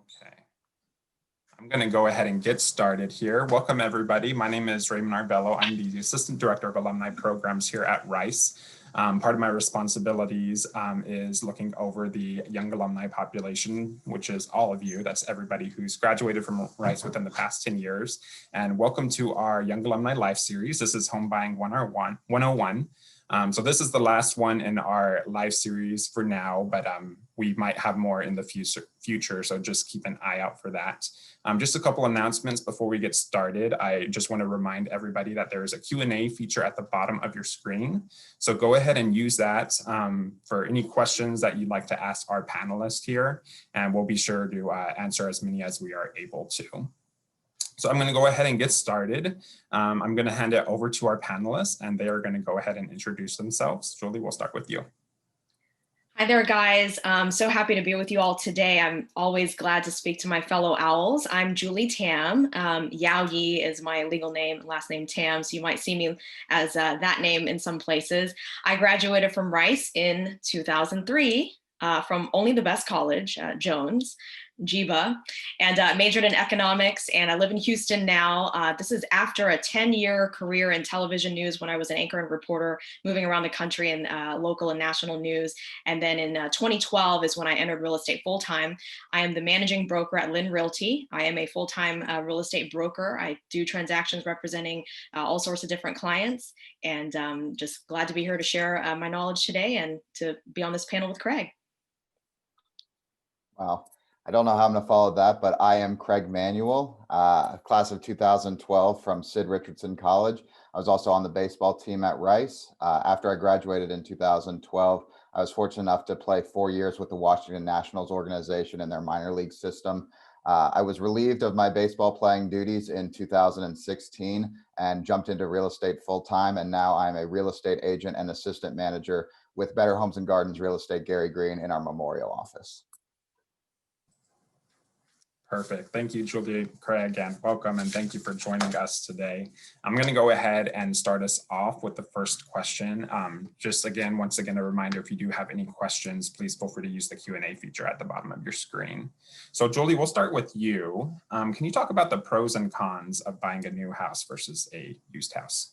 Okay, I'm going to go ahead and get started here. Welcome, everybody. My name is Raymond Arbello. I'm the Assistant Director of Alumni Programs here at Rice. Part of my responsibilities is looking over the young alumni population, which is all of you. That's everybody who's graduated from Rice within the past 10 years. And welcome to our Young Alumni Life Series. This is Home Buying 101. So this is the last one in our live series for now, but we might have more in the future, so just keep an eye out for that. Just a couple announcements before we get started. I just want to remind everybody that there is a Q&A feature at the bottom of your screen. So go ahead and use that for any questions that you'd like to ask our panelists here, and we'll be sure to answer as many as we are able to. So I'm going to go ahead and get started. I'm going to hand it over to our panelists, and they are going to go ahead and introduce themselves. Julie, we'll start with you. Hi there, guys. I'm so happy to be with you all today. I'm always glad to speak to my fellow owls. I'm Julie Tam. Yau-Yee is my legal name, last name Tam, so you might see me as that name in some places. I graduated from Rice in 2003 from only the best college, Jones. Jiba, and majored in economics, and I live in Houston now. This is after a 10-year career in television news when I was an anchor and reporter moving around the country in local and national news. And then in 2012 is when I entered real estate full-time. I am the managing broker at Lyn Realty. I am a full-time real estate broker. I do transactions representing all sorts of different clients, and just glad to be here to share my knowledge today and to be on this panel with Craig. Wow. I don't know how I'm going to follow that, but I am Craig Manuel, class of 2012 from Sid Richardson College. I was also on the baseball team at Rice. After I graduated in 2012, I was fortunate enough to play 4 years with the Washington Nationals organization in their minor league system. I was relieved of my baseball playing duties in 2016 and jumped into real estate full time. And now I'm a real estate agent and assistant manager with Better Homes and Gardens Real Estate Gary Greene in our Memorial office. Perfect. Thank you, Julie, Craig, and welcome, and thank you for joining us today. I'm going to go ahead and start us off with the first question. Just again, once again, a reminder, if you do have any questions, please feel free to use the Q&A feature at the bottom of your screen. So Julie, we'll start with you. Can you talk about the pros and cons of buying a new house versus a used house?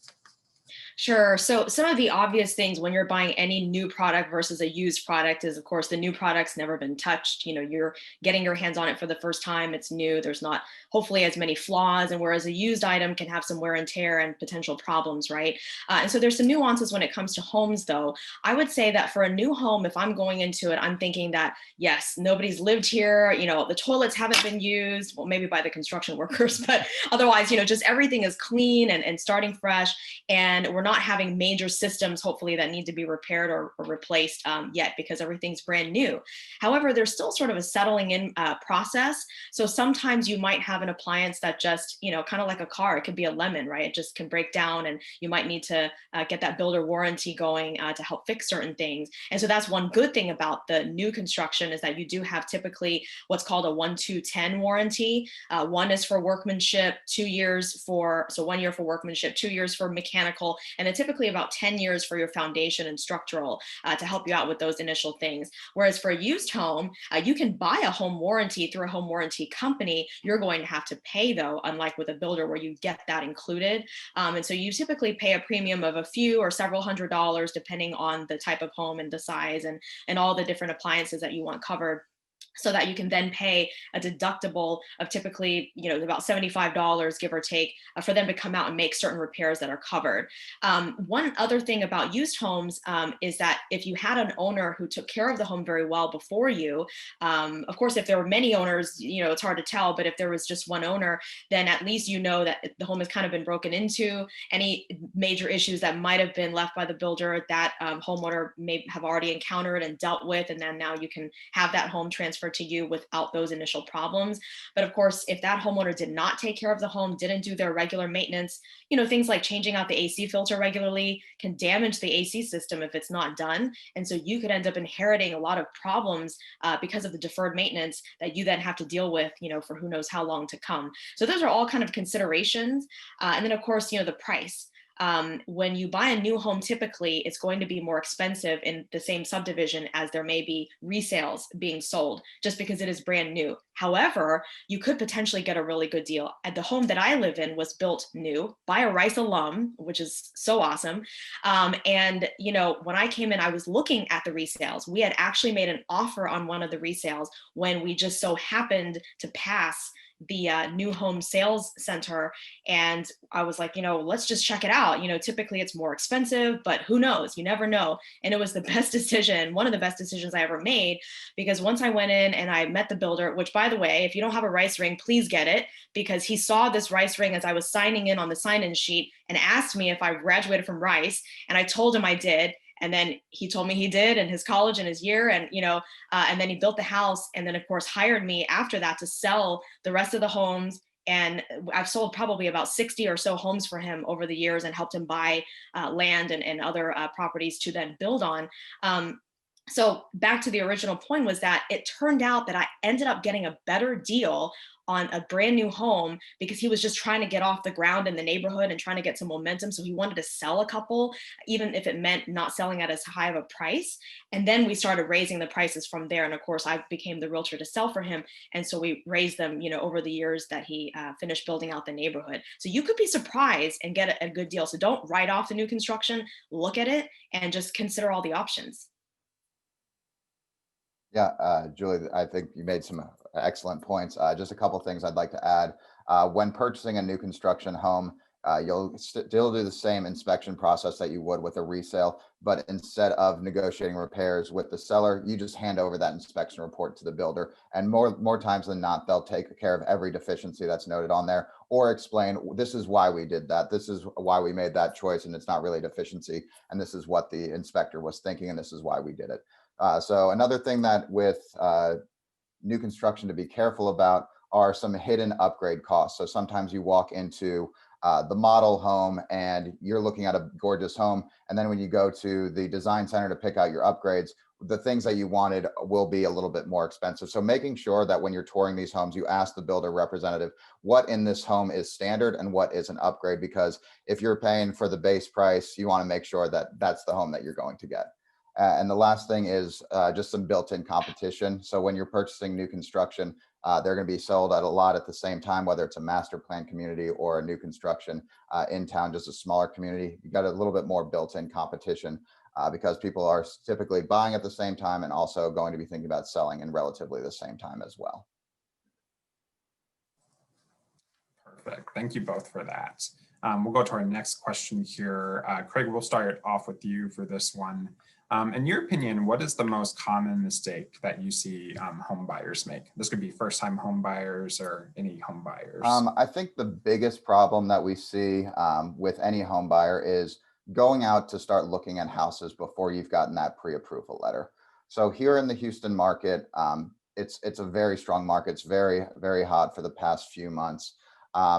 Sure. So some of the obvious things when you're buying any new product versus a used product is, of course, the new product's never been touched. You know, you're getting your hands on it for the first time. It's new. There's not hopefully as many flaws. And whereas a used item can have some wear and tear and potential problems, right? And so there's some nuances when it comes to homes, though. I would say that for a new home, if I'm going into it, I'm thinking that, yes, nobody's lived here. You know, the toilets haven't been used, well, maybe by the construction workers, but otherwise, you know, just everything is clean and starting fresh. And we're not having major systems, hopefully, that need to be repaired or replaced yet because everything's brand new. However, there's still sort of a settling in process. So sometimes you might have an appliance that just, you know, kind of like a car, it could be a lemon, right? It just can break down and you might need to get that builder warranty going to help fix certain things. And so that's one good thing about the new construction is that you do have typically what's called a 1-2-10 warranty. One is for workmanship, 2 years for, so 1 year for workmanship, 2 years for mechanical, and then typically about 10 years for your foundation and structural to help you out with those initial things. Whereas for a used home, you can buy a home warranty through a home warranty company. You're going to have to pay, though, unlike with a builder where you get that included. And so you typically pay a premium of a few or several $100s depending on the type of home and the size and all the different appliances that you want covered, so that you can then pay a deductible of typically, you know, about $75, give or take, for them to come out and make certain repairs that are covered. One other thing about used homes is that if you had an owner who took care of the home very well before you, of course, if there were many owners, you know, it's hard to tell, but if there was just one owner, then at least you know that the home has kind of been broken into. Any major issues that might have been left by the builder, that homeowner may have already encountered and dealt with, and then now you can have that home transferred to you without those initial problems. But of course, if that homeowner did not take care of the home, didn't do their regular maintenance, you know, things like changing out the AC filter regularly can damage the AC system if it's not done. And so you could end up inheriting a lot of problems because of the deferred maintenance that you then have to deal with, you know, for who knows how long to come. So those are all kind of considerations. And then of course, you know, the price. When you buy a new home, typically it's going to be more expensive in the same subdivision as there may be resales being sold just because it is brand new. However, you could potentially get a really good deal. And the home that I live in was built new by a Rice alum, which is so awesome. And, you know, when I came in, I was looking at the resales. We had actually made an offer on one of the resales when we just so happened to pass the new home sales center. And I was like, you know, let's just check it out. You know, typically it's more expensive, but who knows? You never know. And it was the best decision, one of the best decisions I ever made, because once I went in and I met the builder, which by the way, if you don't have a Rice ring, please get it, because he saw this Rice ring as I was signing in on the sign-in sheet and asked me if I graduated from Rice. And I told him I did. And then he told me he did in his college and his year, and you know, and then he built the house, and then of course hired me after that to sell the rest of the homes. And I've sold probably about 60 or so homes for him over the years and helped him buy land and other properties to then build on. So back to the original point was that it turned out that I ended up getting a better deal on a brand new home because he was just trying to get off the ground in the neighborhood and trying to get some momentum. So he wanted to sell a couple, even if it meant not selling at as high of a price. And then we started raising the prices from there. And of course, I became the realtor to sell for him. And so we raised them, you know, over the years that he finished building out the neighborhood. So you could be surprised and get a good deal. So don't write off the new construction, look at it, and just consider all the options. Yeah, Julie, I think you made some excellent points. Just a couple things I'd like to add. When purchasing a new construction home, you'll still do the same inspection process that you would with a resale, but instead of negotiating repairs with the seller, you just hand over that inspection report to the builder. And more times than not, they'll take care of every deficiency that's noted on there, or explain, this is why we did that. This is why we made that choice, and it's not really a deficiency. And this is what the inspector was thinking, and this is why we did it. So another thing that with new construction to be careful about are some hidden upgrade costs. So sometimes you walk into the model home and you're looking at a gorgeous home, and then when you go to the design center to pick out your upgrades, the things that you wanted will be a little bit more expensive. So making sure that when you're touring these homes, you ask the builder representative what in this home is standard and what is an upgrade, because if you're paying for the base price, you want to make sure that that's the home that you're going to get. And the last thing is just some built-in competition. So when you're purchasing new construction, they're going to be sold at a lot at the same time, whether it's a master plan community or a new construction in town, just a smaller community. You got a little bit more built-in competition because people are typically buying at the same time and also going to be thinking about selling in relatively the same time as well. Perfect. Thank you both for that. We'll go to our next question here. Craig, we'll start off with you for this one. In your opinion, what is the most common mistake that you see home buyers make? This could be first-time home buyers or any home buyers. I think the biggest problem that we see with any home buyer is going out to start looking at houses before you've gotten that pre-approval letter. So here in the Houston market, it's a very strong market. It's very, very hot for the past few months.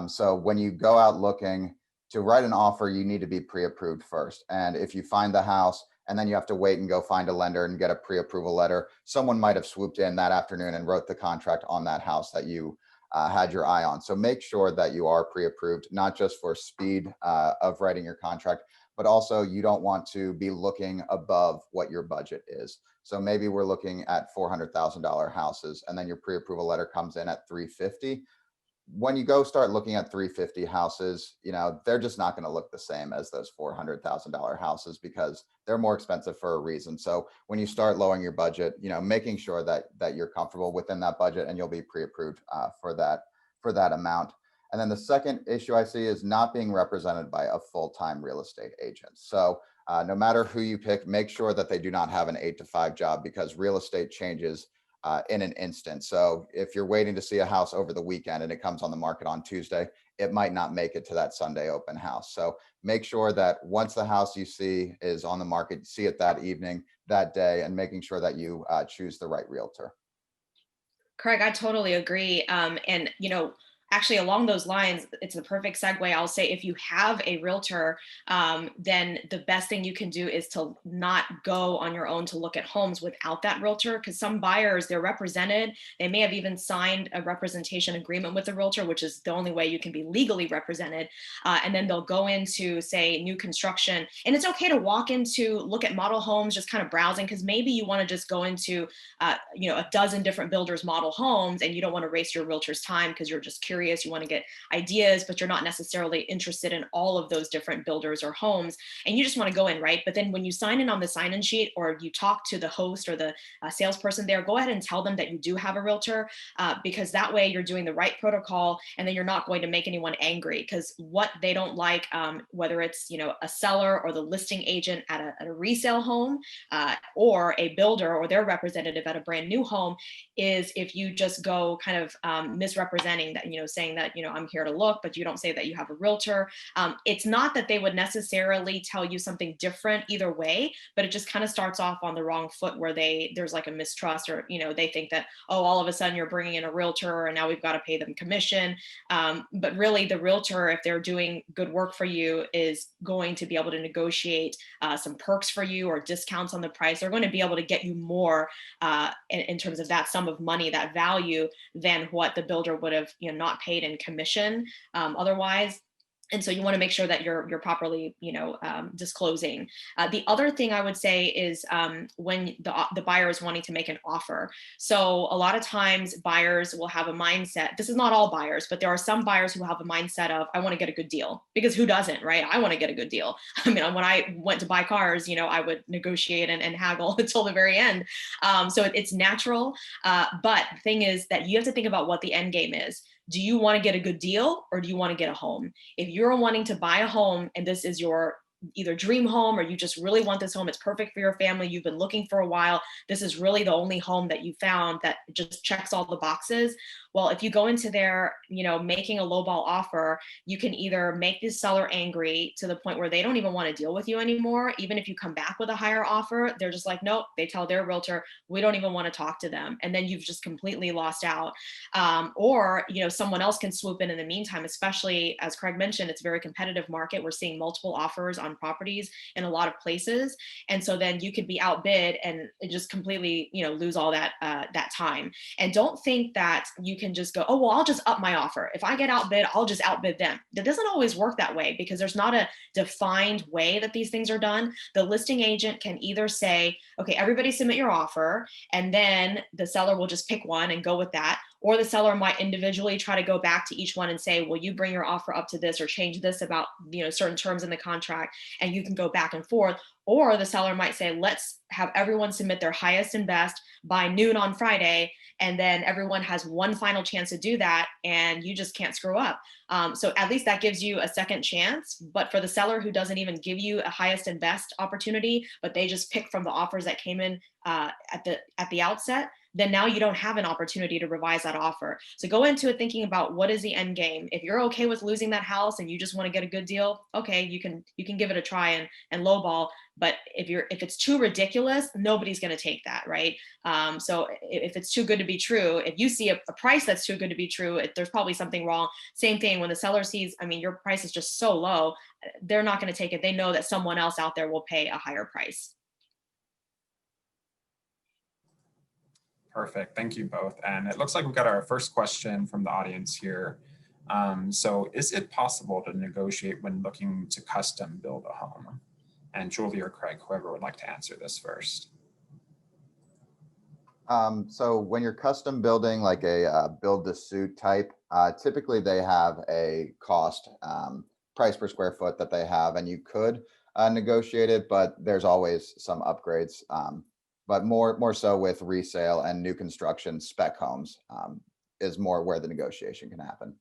So when you go out looking to write an offer, you need to be pre-approved first. And if you find the house and then you have to wait and go find a lender and get a pre-approval letter, someone might have swooped in that afternoon and wrote the contract on that house that you had your eye on. So make sure that you are pre-approved, not just for speed of writing your contract, but also you don't want to be looking above what your budget is. So maybe we're looking at $400,000 houses, and then your pre-approval letter comes in at $350,000. When you go start looking at $350,000 houses, you know, they're just not going to look the same as those $400,000 houses because they're more expensive for a reason. So when you start lowering your budget, you know, making sure that you're comfortable within that budget and you'll be pre-approved for that amount. And then the second issue I see is not being represented by a full-time real estate agent. So no matter who you pick, make sure that they do not have an 8-to-5 job, because real estate changes in an instant. So if you're waiting to see a house over the weekend and it comes on the market on Tuesday, it might not make it to that Sunday open house. So make sure that once the house you see is on the market, see it that evening, that day, and making sure that you choose the right realtor. Craig, I totally agree. And, you know, Actually, along those lines, it's a perfect segue. I'll say if you have a realtor, then the best thing you can do is to not go on your own to look at homes without that realtor, because some buyers, they're represented. They may have even signed a representation agreement with the realtor, which is the only way you can be legally represented. And then they'll go into, say, new construction. And it's okay to walk into, look at model homes, just kind of browsing, because maybe you want to just go into, a dozen different builders' model homes, and you don't want to waste your realtor's time because you're just curious. You want to get ideas, but you're not necessarily interested in all of those different builders or homes, and you just want to go in, right? But then when you sign in on the sign-in sheet, or you talk to the host or the salesperson there, go ahead and tell them that you do have a realtor, because that way you're doing the right protocol, and then you're not going to make anyone angry. Because what they don't like, whether it's a seller or the listing agent at a resale home, or a builder or their representative at a brand new home, is if you just go kind of misrepresenting that, saying that, I'm here to look, but you don't say that you have a realtor. It's not that they would necessarily tell you something different either way, but it just kind of starts off on the wrong foot, where there's like a mistrust, or, they think that, oh, all of a sudden you're bringing in a realtor and now we've got to pay them commission. But really the realtor, if they're doing good work for you, is going to be able to negotiate some perks for you or discounts on the price. They're going to be able to get you more in terms of that sum of money, that value, than what the builder would have not paid in commission otherwise. And so you want to make sure that you're properly, disclosing. The other thing I would say is when the buyer is wanting to make an offer. So a lot of times buyers will have a mindset. This is not all buyers, but there are some buyers who have a mindset of, I want to get a good deal, because who doesn't, right? I want to get a good deal. I mean, when I went to buy cars, I would negotiate and haggle until the very end. So it's natural. But the thing is that you have to think about what the end game is. Do you want to get a good deal, or do you want to get a home? If you're wanting to buy a home and this is your either dream home, or you just really want this home, it's perfect for your family, you've been looking for a while, this is really the only home that you found that just checks all the boxes. Well, if you go into there, making a lowball offer, you can either make the seller angry to the point where they don't even want to deal with you anymore. Even if you come back with a higher offer, they're just like, nope, they tell their realtor, we don't even want to talk to them. And then you've just completely lost out. Or, someone else can swoop in the meantime, especially as Craig mentioned, it's a very competitive market. We're seeing multiple offers on properties in a lot of places. And so then you could be outbid and just completely, lose all that time. And don't think that you can just go, oh, well, I'll just up my offer. If I get outbid, I'll just outbid them. That doesn't always work that way, because there's not a defined way that these things are done. The listing agent can either say, okay, everybody submit your offer, and then the seller will just pick one and go with that. Or the seller might individually try to go back to each one and say, well, you bring your offer up to this, or change this about, certain terms in the contract, and you can go back and forth. Or the seller might say, let's have everyone submit their highest and best by noon on Friday, and then everyone has one final chance to do that, and you just can't screw up. So at least that gives you a second chance. But for the seller who doesn't even give you a highest and best opportunity, but they just pick from the offers that came in at the outset, then now you don't have an opportunity to revise that offer. So go into it thinking about, what is the end game. If you're okay with losing that house and you just want to get a good deal, okay, you can give it a try and lowball. But if it's too ridiculous, nobody's going to take that, right? So if it's too good to be true, if you see a price that's too good to be true, there's probably something wrong. Same thing when the seller sees, your price is just so low, they're not going to take it. They know that someone else out there will pay a higher price. Perfect. Thank you both. And it looks like we've got our first question from the audience here. So is it possible to negotiate when looking to custom build a home? And Julie or Craig, whoever would like to answer this first. So when you're custom building, like a build to suit type, typically they have a cost, price per square foot that they have, and you could negotiate it, but there's always some upgrades. But more so with resale and new construction spec homes is more where the negotiation can happen.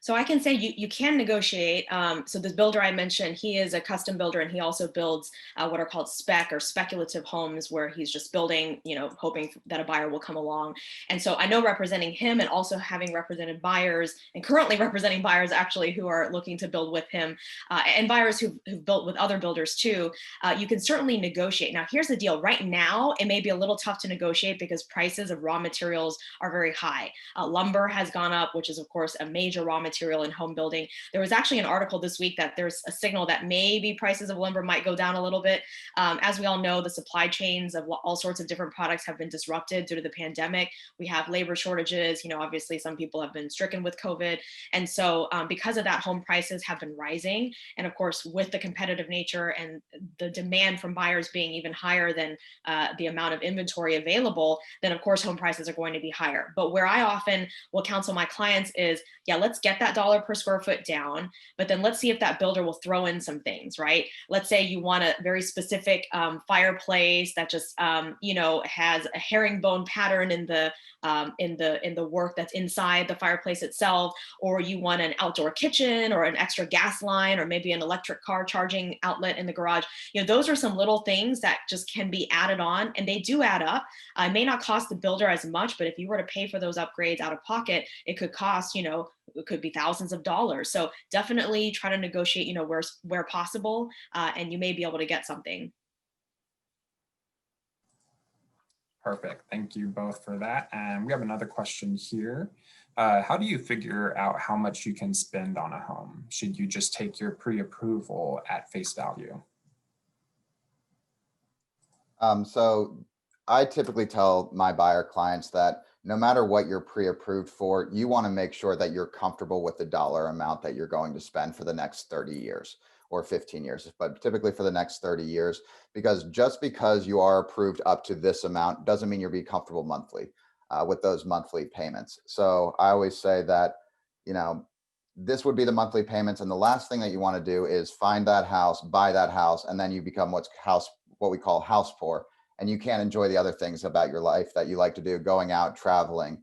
So I can say you can negotiate. So this builder I mentioned, he is a custom builder, and he also builds what are called spec or speculative homes, where he's just building, hoping that a buyer will come along. And so I know, representing him and also having represented buyers, and currently representing buyers actually who are looking to build with him, and buyers who've built with other builders too, you can certainly negotiate. Now, here's the deal. Right now, it may be a little tough to negotiate because prices of raw materials are very high. Lumber has gone up, which is of course a major raw material in home building. There was actually an article this week that there's a signal that maybe prices of lumber might go down a little bit. As we all know, the supply chains of all sorts of different products have been disrupted due to the pandemic. We have labor shortages. Obviously some people have been stricken with COVID. And so because of that, home prices have been rising. And of course, with the competitive nature and the demand from buyers being even higher than the amount of inventory available, then of course home prices are going to be higher. But where I often will counsel my clients is, yeah, let's get that dollar per square foot down, but then let's see if that builder will throw in some things, right? Let's say you want a very specific fireplace that just has a herringbone pattern in the work that's inside the fireplace itself, or you want an outdoor kitchen or an extra gas line, or maybe an electric car charging outlet in the garage. Those are some little things that just can be added on, and they do add up. It may not cost the builder as much, but if you were to pay for those upgrades out of pocket, it could cost, it could be thousands of dollars. So definitely try to negotiate, where possible, and you may be able to get something. Perfect. Thank you both for that. And we have another question here. How do you figure out how much you can spend on a home? Should you just take your pre-approval at face value? So I typically tell my buyer clients that no matter what you're pre-approved for, you want to make sure that you're comfortable with the dollar amount that you're going to spend for the next 30 years or 15 years, but typically for the next 30 years, because just because you are approved up to this amount doesn't mean you'll be comfortable monthly with those monthly payments. So I always say that, this would be the monthly payments. And the last thing that you want to do is find that house, buy that house, and then you become what we call house poor. And you can't enjoy the other things about your life that you like to do, going out, traveling,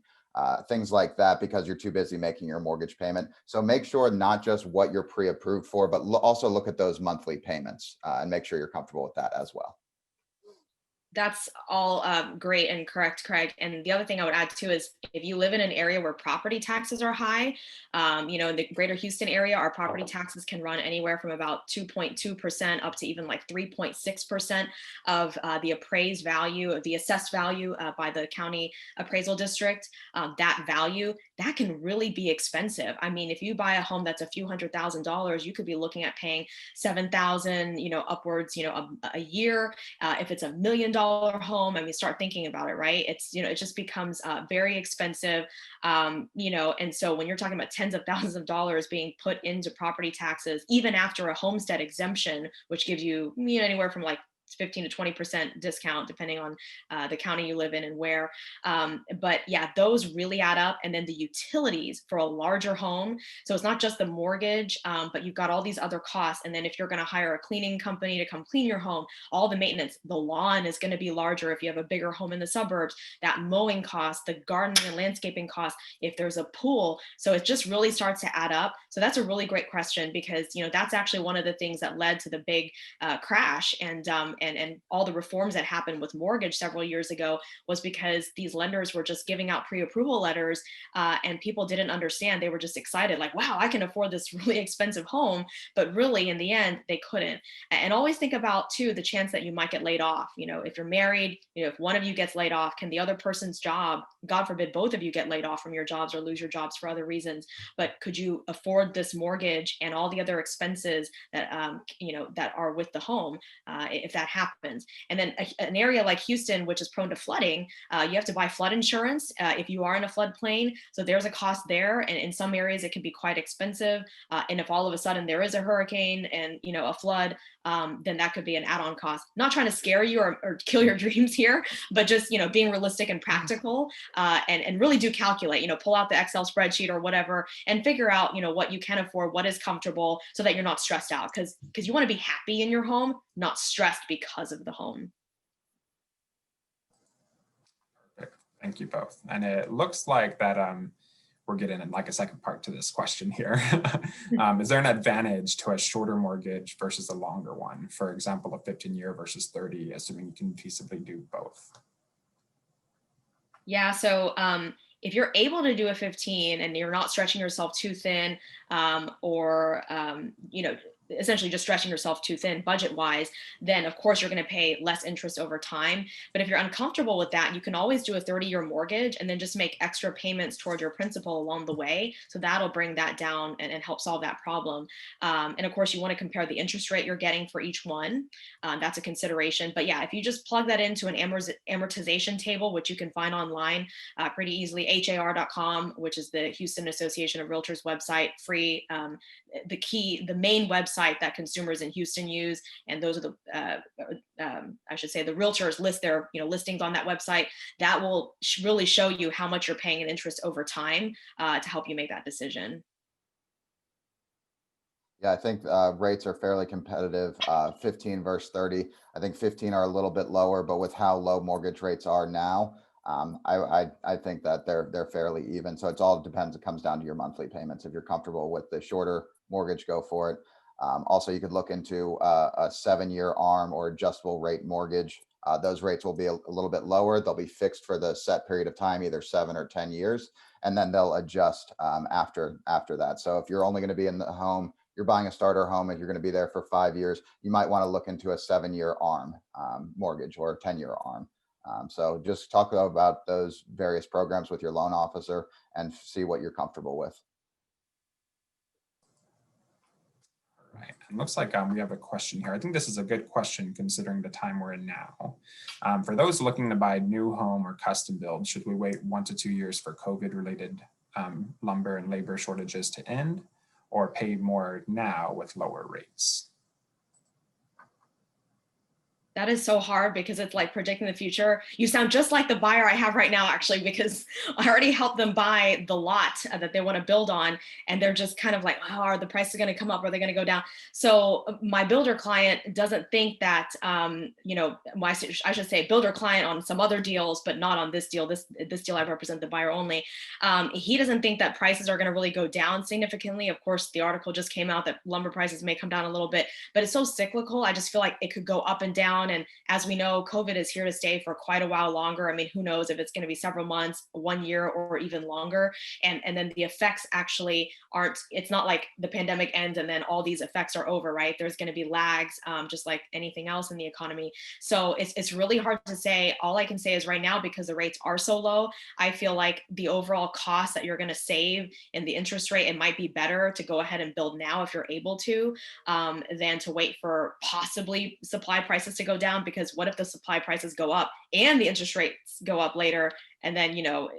things like that, because you're too busy making your mortgage payment. So make sure not just what you're pre-approved for, but also look at those monthly payments and make sure you're comfortable with that as well. That's all great and correct, Craig. And the other thing I would add too is, if you live in an area where property taxes are high, in the greater Houston area, our property taxes can run anywhere from about 2.2% up to even like 3.6% of the appraised value, of the assessed value by the county appraisal district. That value, that can really be expensive. I mean, if you buy a home that's a few $100,000, you could be looking at paying $7,000, upwards, a year. If it's $1 million home, I mean, start thinking about it, right? It's, it just becomes very expensive, and so when you're talking about tens of thousands of dollars being put into property taxes, even after a homestead exemption, which gives you, anywhere from like 15 to 20% discount depending on the county you live in and where. But yeah, those really add up. And then the utilities for a larger home. So it's not just the mortgage, but you've got all these other costs. And then if you're going to hire a cleaning company to come clean your home, all the maintenance, the lawn is going to be larger if you have a bigger home in the suburbs, that mowing cost, the gardening and landscaping cost, if there's a pool. So it just really starts to add up. So that's a really great question, because that's actually one of the things that led to the big crash and all the reforms that happened with mortgage several years ago, was because these lenders were just giving out pre-approval letters and people didn't understand. They were just excited, like, wow, I can afford this really expensive home. But really, in the end, they couldn't. And always think about, too, the chance that you might get laid off. If you're married, if one of you gets laid off, can the other person's job, God forbid, both of you get laid off from your jobs or lose your jobs for other reasons, but could you afford this mortgage and all the other expenses that, that are with the home if that happens? And then an area like Houston, which is prone to flooding, you have to buy flood insurance if you are in a floodplain. So there's a cost there. And in some areas, it can be quite expensive. And if all of a sudden there is a hurricane and, a flood, then that could be an add-on cost. Not trying to scare you or kill your dreams here, but just, being realistic and practical and really do calculate, pull out the Excel spreadsheet or whatever and figure out, what you can afford, what is comfortable, so that you're not stressed out, because you want to be happy in your home, not stressed because of the home. Perfect. Thank you both. And it looks like that we're getting in like a second part to this question here. Is there an advantage to a shorter mortgage versus a longer one? For example, a 15-year versus 30, assuming you can feasibly do both. Yeah, so if you're able to do a 15 and you're not stretching yourself too thin, or essentially just stretching yourself too thin budget wise, then of course you're going to pay less interest over time. But if you're uncomfortable with that, you can always do a 30-year mortgage and then just make extra payments toward your principal along the way. So that'll bring that down and help solve that problem. And of course, you want to compare the interest rate you're getting for each one. That's a consideration. But yeah, if you just plug that into an amortization table, which you can find online pretty easily, har.com, which is the Houston Association of Realtors website, free. The main website that consumers in Houston use, and those are the I should say the realtors list their listings on that website. That will really show you how much you're paying in interest over time to help you make that decision. Yeah, I think rates are fairly competitive, 15 versus 30. I think 15 are a little bit lower, but with how low mortgage rates are now, I think that they're fairly even. So it all depends. It comes down to your monthly payments. If you're comfortable with the shorter mortgage, go for it. Also, you could look into a 7-year ARM or adjustable rate mortgage. Those rates will be a little bit lower. They'll be fixed for the set period of time, either 7 or 10 years, and then they'll adjust after that. So if you're only going to be in the home, you're buying a starter home and you're going to be there for 5 years, you might want to look into a 7-year ARM mortgage or a 10-year ARM. So just talk about those various programs with your loan officer and see what you're comfortable with. Right. It looks like we have a question here. I think this is a good question considering the time we're in now. For those looking to buy new home or custom build, should we wait 1 to 2 years for COVID-related lumber and labor shortages to end, or pay more now with lower rates? That is so hard because it's like predicting the future. You sound just like the buyer I have right now, actually, because I already helped them buy the lot that they want to build on. And they're just kind of like, oh, are the prices going to come up? Or are they going to go down? So my builder client doesn't think that, I should say builder client on some other deals, but not on this deal. This deal, I represent the buyer only. He doesn't think that prices are going to really go down significantly. Of course, the article just came out that lumber prices may come down a little bit, but it's so cyclical. I just feel like it could go up and down. And as we know, COVID is here to stay for quite a while longer. I mean, who knows if it's going to be several months, 1 year, or even longer. And then the effects actually aren't, it's not like the pandemic ends and then all these effects are over, right? There's going to be lags, just like anything else in the economy. So it's really hard to say. All I can say is right now, because the rates are so low, I feel like the overall cost that you're going to save in the interest rate, it might be better to go ahead and build now if you're able to, than to wait for possibly supply prices to go down. Because what if the supply prices go up and the interest rates go up later, and then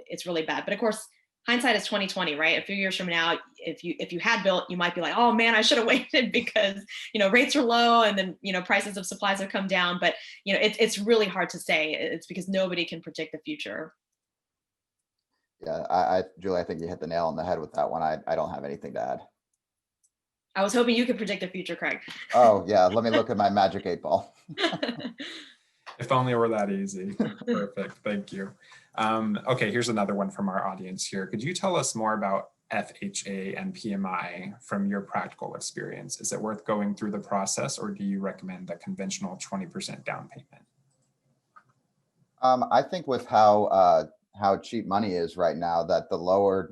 it's really bad. But of course, hindsight is 2020, right? A few years from now, if you had built, you might be like, oh man, I should have waited because rates are low and then prices of supplies have come down. But it's really hard to say. It's because nobody can predict the future. Yeah, Julie, I think you hit the nail on the head with that one. I don't have anything to add. I was hoping you could predict the future, Craig. Oh yeah, let me look at my magic 8-ball. If only it were that easy. Perfect, thank you. Okay, here's another one from our audience here. Could you tell us more about FHA and PMI from your practical experience? Is it worth going through the process, or do you recommend the conventional 20% down payment? I think with how cheap money is right now, that the lower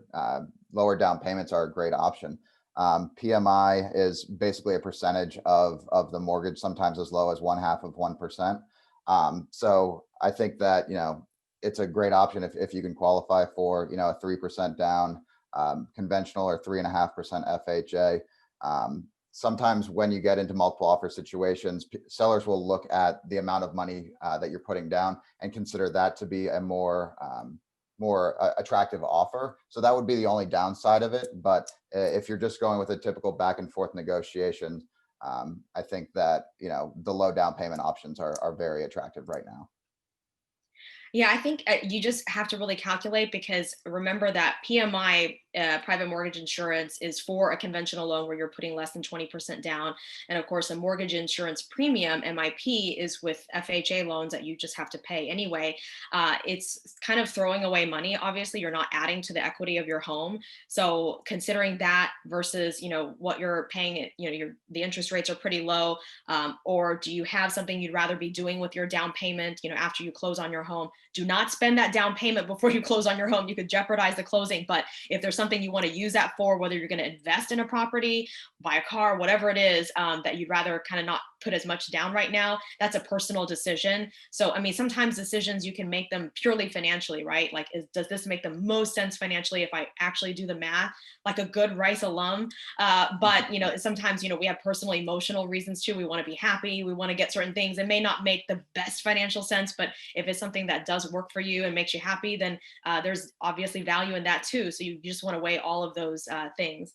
down payments are a great option. PMI is basically a percentage of the mortgage, sometimes as low as 0.5%. So I think that it's a great option if you can qualify for a 3% down conventional or 3.5% FHA. Sometimes when you get into multiple offer situations, sellers will look at the amount of money that you're putting down and consider that to be a more attractive offer. So that would be the only downside of it. But if you're just going with a typical back and forth negotiation, I think that the low down payment options are very attractive right now. Yeah, I think you just have to really calculate, because remember that PMI, private mortgage insurance, is for a conventional loan where you're putting less than 20% down. And of course, a mortgage insurance premium, MIP, is with FHA loans that you just have to pay anyway. It's kind of throwing away money. Obviously, you're not adding to the equity of your home. So considering that versus, what you're paying, the interest rates are pretty low. Or do you have something you'd rather be doing with your down payment, after you close on your home? Do not spend that down payment before you close on your home. You could jeopardize the closing. But if there's something you want to use that for, whether you're going to invest in a property, buy a car, whatever it is, that you'd rather kind of not put as much down right now, that's a personal decision. So, I mean, sometimes decisions you can make them purely financially, right? Like, does this make the most sense financially if I actually do the math, like a good Rice alum? But, sometimes, we have personal emotional reasons too. We want to be happy. We want to get certain things. It may not make the best financial sense, but if it's something that does work for you and makes you happy, then there's obviously value in that too. So you just want to weigh all of those things.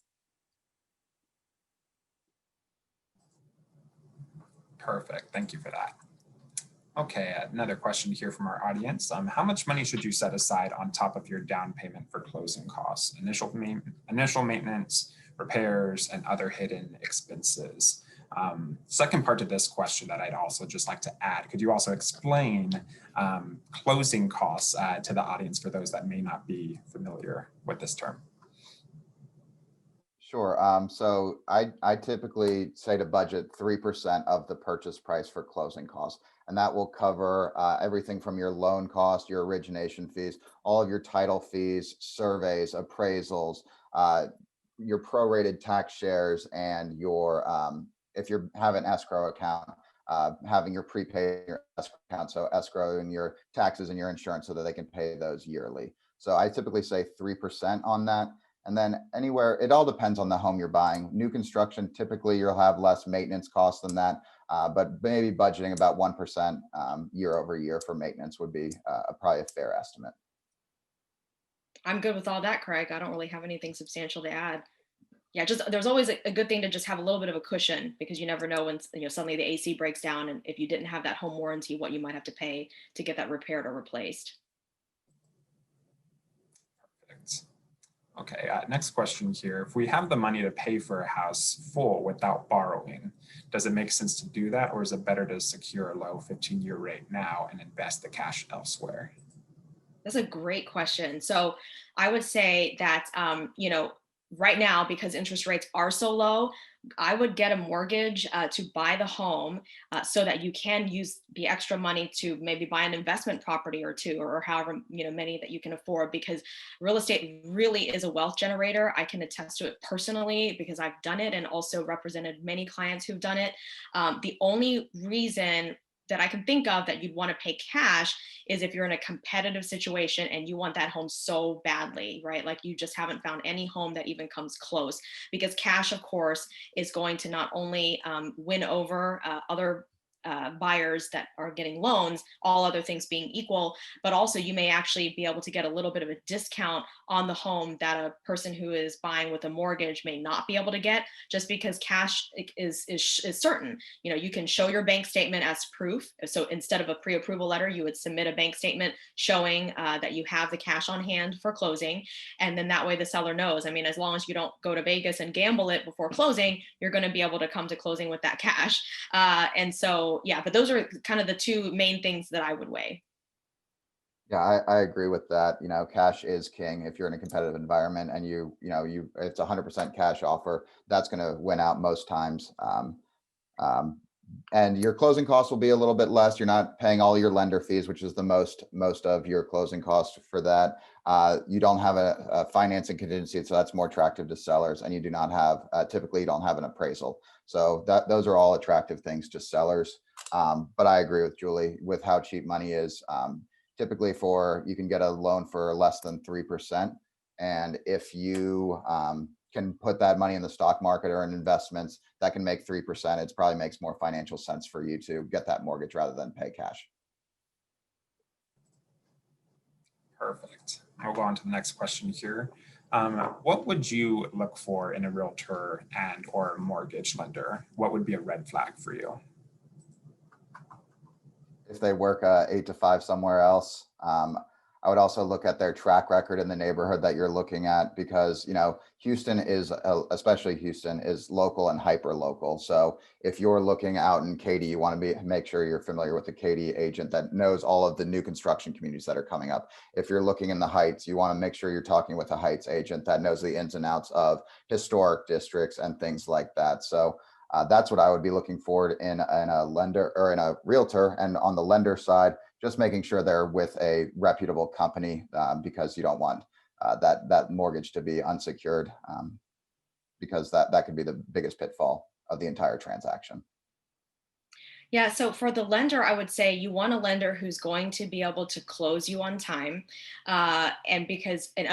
Perfect. Thank you for that. Okay, another question here from our audience. How much money should you set aside on top of your down payment for closing costs, initial maintenance, repairs, and other hidden expenses? Second part to this question that I'd also just like to add, could you also explain closing costs to the audience for those that may not be familiar with this term? Sure. So I typically say to budget 3% of the purchase price for closing costs, and that will cover everything from your loan cost, your origination fees, all of your title fees, surveys, appraisals, your prorated tax shares, and your if you have an escrow account, having your prepaid your escrow account, so escrow and your taxes and your insurance so that they can pay those yearly. So I typically say 3% on that. And then anywhere, it all depends on the home you're buying. New construction, typically you'll have less maintenance costs than that, but maybe budgeting about 1% year over year for maintenance would be probably a fair estimate. I'm good with all that, Craig. I don't really have anything substantial to add. Yeah, just there's always a good thing to just have a little bit of a cushion, because you never know when suddenly the AC breaks down, and if you didn't have that home warranty, what you might have to pay to get that repaired or replaced. Perfect. Okay, next question here. If we have the money to pay for a house full without borrowing, does it make sense to do that, or is it better to secure a low 15-year rate now and invest the cash elsewhere? That's a great question. So I would say that, right now, because interest rates are so low, I would get a mortgage to buy the home, so that you can use the extra money to maybe buy an investment property or two, or however many that you can afford, because real estate really is a wealth generator. I can attest to it personally because I've done it and also represented many clients who've done it. The only reason that I can think of that you'd want to pay cash is if you're in a competitive situation and you want that home so badly, right? Like you just haven't found any home that even comes close, because cash, of course, is going to not only win over other buyers that are getting loans, all other things being equal, but also you may actually be able to get a little bit of a discount on the home that a person who is buying with a mortgage may not be able to get, just because cash is certain. You can show your bank statement as proof. So instead of a pre-approval letter, you would submit a bank statement showing that you have the cash on hand for closing. And then that way the seller knows, I mean, as long as you don't go to Vegas and gamble it before closing, you're going to be able to come to closing with that cash. And so, yeah, but those are kind of the two main things that I would weigh. Yeah, I agree with that. Cash is king. If you're in a competitive environment and it's 100% cash offer, that's going to win out most times. And your closing costs will be a little bit less. You're not paying all your lender fees, which is the most of your closing costs for that. You don't have a financing contingency, so that's more attractive to sellers. And you do not have, typically you don't have an appraisal. So those are all attractive things to sellers. But I agree with Julie with how cheap money is. Typically you can get a loan for less than 3%. And if you can put that money in the stock market or in investments that can make 3%, it probably makes more financial sense for you to get that mortgage rather than pay cash. Perfect. I'll go on to the next question here. What would you look for in a realtor and or mortgage lender? What would be a red flag for you? if they work 8 to 5 somewhere else. I would also look at their track record in the neighborhood that you're looking at, because, you know, Houston is, especially Houston, is local and hyper local. So if you're looking out in Katy, you want to make sure you're familiar with the Katy agent that knows all of the new construction communities that are coming up. If you're looking in the Heights, you want to make sure you're talking with a Heights agent that knows the ins and outs of historic districts and things like that. So that's what I would be looking for in a lender or in a realtor. And on the lender side, just making sure they're with a reputable company, because you don't want that mortgage to be unsecured, because that could be the biggest pitfall of the entire transaction. Yeah, so for the lender, I would say you want a lender who's going to be able to close you on time, and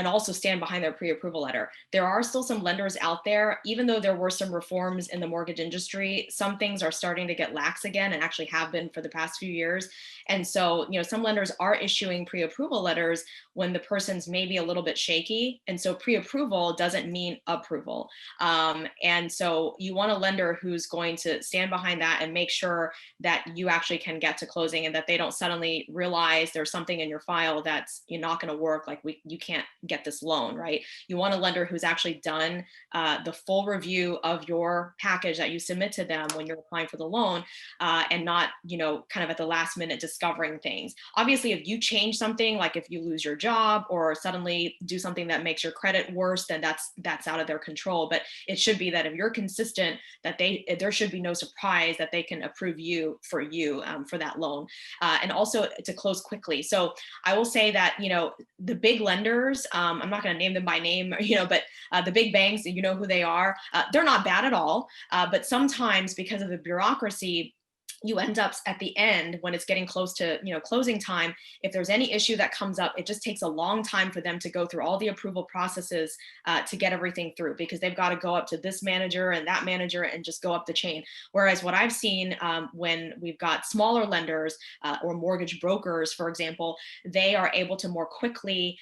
also stand behind their pre-approval letter. There are still some lenders out there, even though there were some reforms in the mortgage industry, some things are starting to get lax again, and actually have been for the past few years. And so, you know, some lenders are issuing pre-approval letters when the person's maybe a little bit shaky. And so pre-approval doesn't mean approval. And so you want a lender who's going to stand behind that and make sure that you actually can get to closing, and that they don't suddenly realize there's something in your file that's you're not going to work, like you can't get this loan, right? You want a lender who's actually done the full review of your package that you submit to them when you're applying for the loan, and not, you know, kind of at the last minute discovering things. Obviously, if you change something, like if you lose your job or suddenly do something that makes your credit worse, then that's out of their control. But it should be that if you're consistent, that there should be no surprise that they can approve you for that loan, and also to close quickly. So I will say that, you know, the big lenders, I'm not going to name them by name, you know, but the big banks, you know who they are, they're not bad at all. But sometimes because of the bureaucracy, you end up at the end when it's getting close to, you know, closing time. If there's any issue that comes up, it just takes a long time for them to go through all the approval processes to get everything through, because they've got to go up to this manager and that manager and just go up the chain. Whereas what I've seen when we've got smaller lenders or mortgage brokers, for example, they are able to more quickly,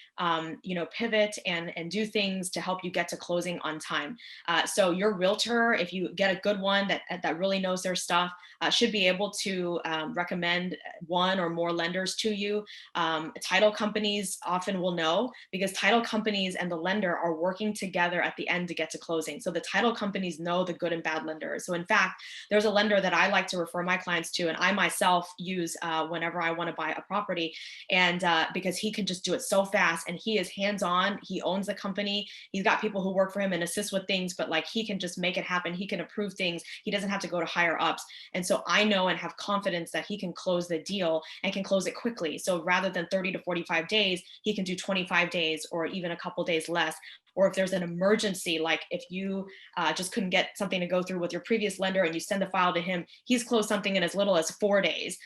you know, pivot and do things to help you get to closing on time. So your realtor, if you get a good one that really knows their stuff, should be able to recommend one or more lenders to you. Title companies often will know, because title companies and the lender are working together at the end to get to closing. So the title companies know the good and bad lenders. So in fact, there's a lender that I like to refer my clients to, and I myself use whenever I want to buy a property, and because he can just do it so fast, and he is hands-on. He owns the company. He's got people who work for him and assist with things, but like he can just make it happen. He can approve things. He doesn't have to go to higher ups. And so I know and have confidence that he can close the deal and can close it quickly. So rather than 30 to 45 days, he can do 25 days or even a couple days less. Or if there's an emergency, like if you just couldn't get something to go through with your previous lender and you send the file to him, he's closed something in as little as 4 days.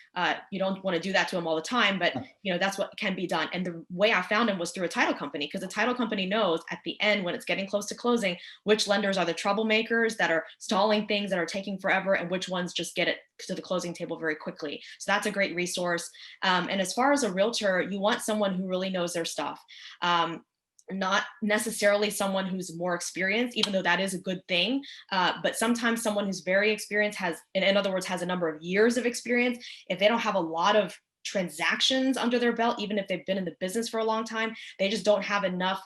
You don't want to do that to him all the time, but you know, that's what can be done. And the way I found him was through a title company, because the title company knows at the end, when it's getting close to closing, which lenders are the troublemakers that are stalling things, that are taking forever, and which ones just get it to the closing table very quickly. So that's a great resource. And as far as a realtor, you want someone who really knows their stuff. Not necessarily someone who's more experienced, even though that is a good thing. But sometimes someone who's very experienced in other words, has a number of years of experience. If they don't have a lot of transactions under their belt, even if they've been in the business for a long time, they just don't have enough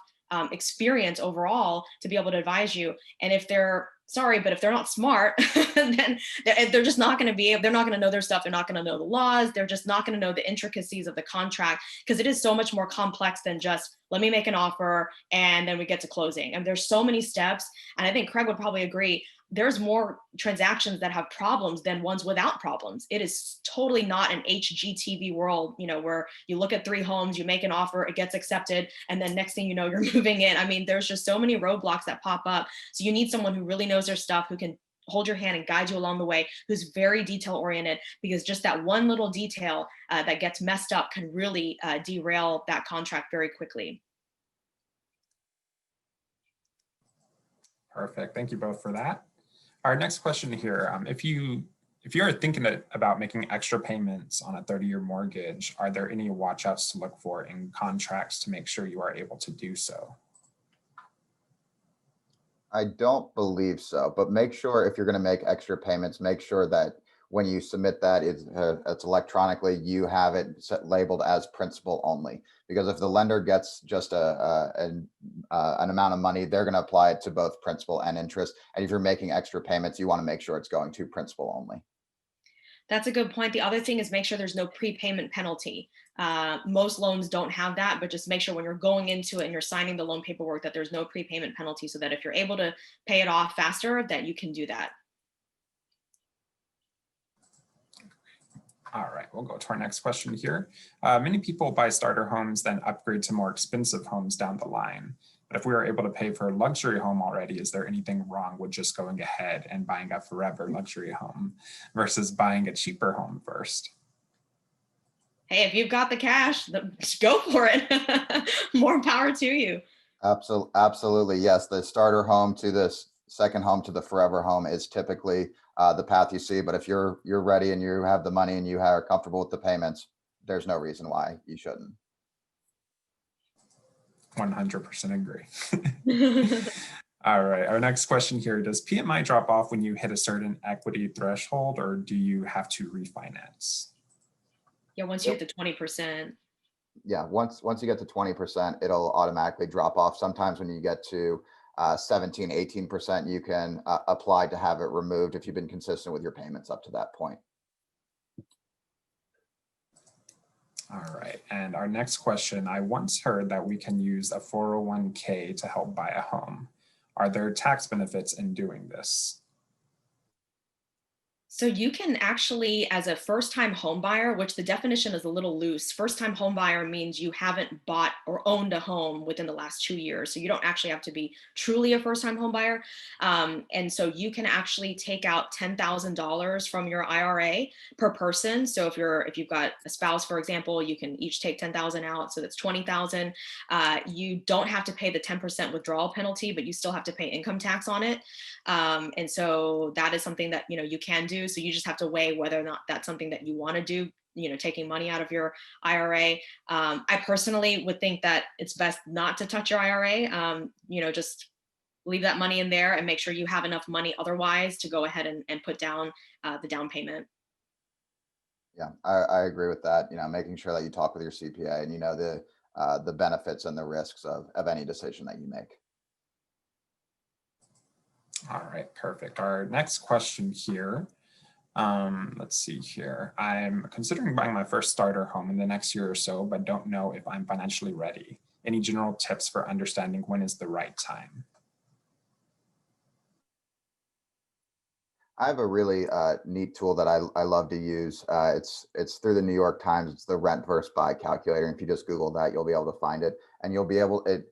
experience overall to be able to advise you. And if they're but if they're not smart, then they're just not going to they're not going to know their stuff. They're not going to know the laws. They're just not going to know the intricacies of the contract, because it is so much more complex than just, let me make an offer and then we get to closing. And there's so many steps. And I think Craig would probably agree, there's more transactions that have problems than ones without problems. It is totally not an HGTV world, you know, where you look at 3 homes, you make an offer, it gets accepted, and then next thing you know, you're moving in. I mean, there's just so many roadblocks that pop up. So you need someone who really knows their stuff, who can hold your hand and guide you along the way, who's very detail oriented, because just that one little detail that gets messed up can really derail that contract very quickly. Perfect. Thank you both for that. Our next question here, if you're thinking about making extra payments on a 30-year mortgage, are there any watch-outs to look for in contracts to make sure you are able to do so? I don't believe so, but make sure if you're going to make extra payments, make sure that When you submit that, it's electronically, you have it labeled as principal only. Because if the lender gets just an amount of money, they're going to apply it to both principal and interest. And if you're making extra payments, you want to make sure it's going to principal only. That's a good point. The other thing is make sure there's no prepayment penalty. Most loans don't have that, but just make sure when you're going into it and you're signing the loan paperwork that there's no prepayment penalty, so that if you're able to pay it off faster, that you can do that. All right, we'll go to our next question here. Many people buy starter homes, then upgrade to more expensive homes down the line. But if we are able to pay for a luxury home already, is there anything wrong with just going ahead and buying a forever luxury home versus buying a cheaper home first? Hey, if you've got the cash, go for it. More power to you. Absolutely, yes. The starter home to this second home to the forever home is typically the path you see. But if you're ready and you have the money and you are comfortable with the payments, there's no reason why you shouldn't. 100% agree. All right, our next question here, does PMI drop off when you hit a certain equity threshold, or do you have to refinance? Yeah, once you hit the 20%. Yeah, once you get to 20%, it'll automatically drop off. Sometimes when you get to 17, 18%, you can apply to have it removed if you've been consistent with your payments up to that point. All right, and our next question, I once heard that we can use a 401k to help buy a home. Are there tax benefits in doing this? So you can actually, as a first-time home buyer, which the definition is a little loose, first-time home buyer means you haven't bought or owned a home within the last 2 years. So you don't actually have to be truly a first-time home buyer. And so you can actually take out $10,000 from your IRA per person. So if you've got a spouse, for example, you can each take 10,000 out. So that's 20,000. You don't have to pay the 10% withdrawal penalty, but you still have to pay income tax on it. And so that is something that, you can do. So you just have to weigh whether or not that's something that you want to do, taking money out of your IRA. I personally would think that it's best not to touch your IRA. Just leave that money in there and make sure you have enough money otherwise to go ahead and put down the down payment. Yeah, I agree with that. Making sure that you talk with your CPA and the benefits and the risks of any decision that you make. All right, perfect. Our next question here. Let's see here. I'm considering buying my first starter home in the next year or so, but don't know if I'm financially ready. Any general tips for understanding when is the right time? I have a really neat tool that I love to use. It's through the New York Times. It's the rent versus buy calculator. And if you just Google that, you'll be able to find it, and you'll be able to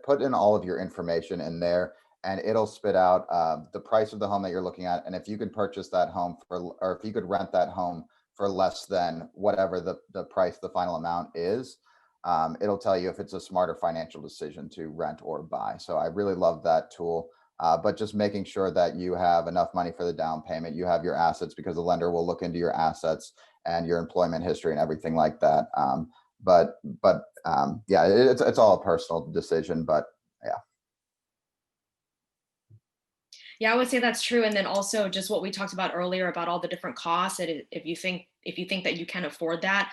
put in all of your information in there, and it'll spit out the price of the home that you're looking at. And if you could purchase that home or if you could rent that home for less than whatever the price, the final amount is, it'll tell you if it's a smarter financial decision to rent or buy. So I really love that tool. But just making sure that you have enough money for the down payment, you have your assets, because the lender will look into your assets and your employment history and everything like that. Yeah, it's all a personal decision, but yeah. Yeah, I would say that's true. And then also just what we talked about earlier about all the different costs, if you think that you can afford that.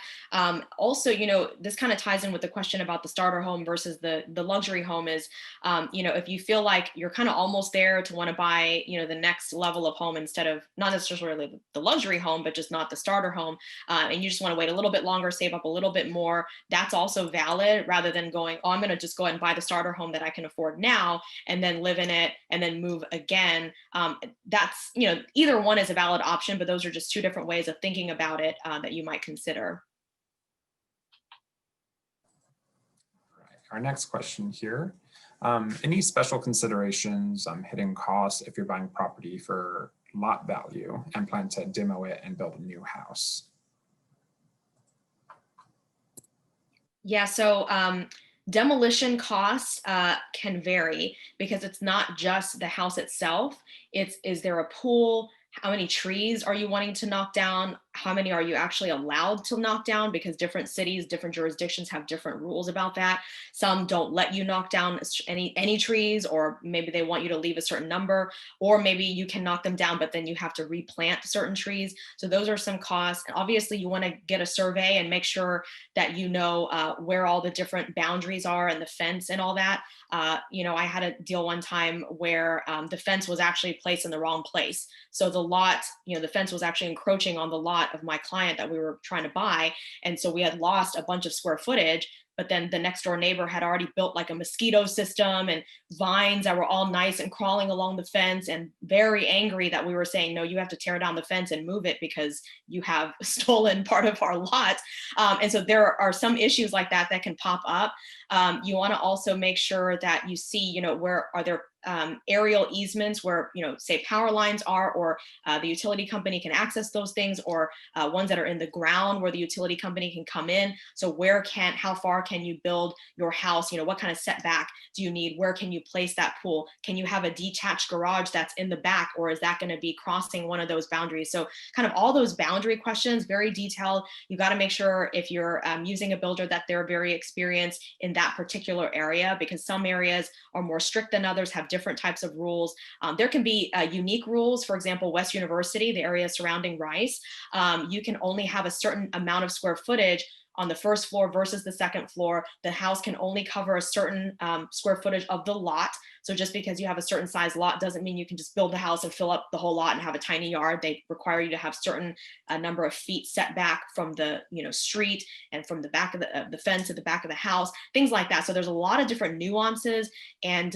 Also, this kind of ties in with the question about the starter home versus the luxury home is, if you feel like you're kind of almost there to want to buy, the next level of home instead of not necessarily the luxury home, but just not the starter home, and you just want to wait a little bit longer, save up a little bit more, that's also valid, rather than going, oh, I'm going to just go ahead and buy the starter home that I can afford now and then live in it and then move again. That's, either one is a valid option, but those are just two different ways of thinking about it that you might consider. Our next question here. Any special considerations, hitting costs if you're buying property for lot value and plan to demo it and build a new house? Yeah, so demolition costs can vary because it's not just the house itself. Is there a pool? How many trees are you wanting to knock down? how many are you actually allowed to knock down? Because different cities, different jurisdictions have different rules about that. Some don't let you knock down any trees, or maybe they want you to leave a certain number, or maybe you can knock them down, but then you have to replant certain trees. So those are some costs. And obviously you want to get a survey and make sure that you know where all the different boundaries are and the fence and all that. I had a deal one time where the fence was actually placed in the wrong place. So the lot, the fence was actually encroaching on the lot of my client that we were trying to buy. And so we had lost a bunch of square footage. But then the next door neighbor had already built like a mosquito system and vines that were all nice and crawling along the fence, and very angry that we were saying, no, you have to tear down the fence and move it because you have stolen part of our lot. And so there are some issues like that that can pop up. You want to also make sure that you see, where are there aerial easements where, say power lines are, or the utility company can access those things, or ones that are in the ground where the utility company can come in. So how far can you build your house? What kind of setback do you need? Where can you place that pool? Can you have a detached garage that's in the back, or is that going to be crossing one of those boundaries? So kind of all those boundary questions, very detailed. You got to make sure if you're using a builder that they're very experienced in that particular area, because some areas are more strict than others, have different types of rules. There can be unique rules. For example, West University, the area surrounding Rice, you can only have a certain amount of square footage on the first floor versus the second floor. The house can only cover a certain square footage of the lot. So just because you have a certain size lot doesn't mean you can just build a house and fill up the whole lot and have a tiny yard. They require you to have certain number of feet set back from the street and from the back of the fence at the back of the house, things like that. So there's a lot of different nuances and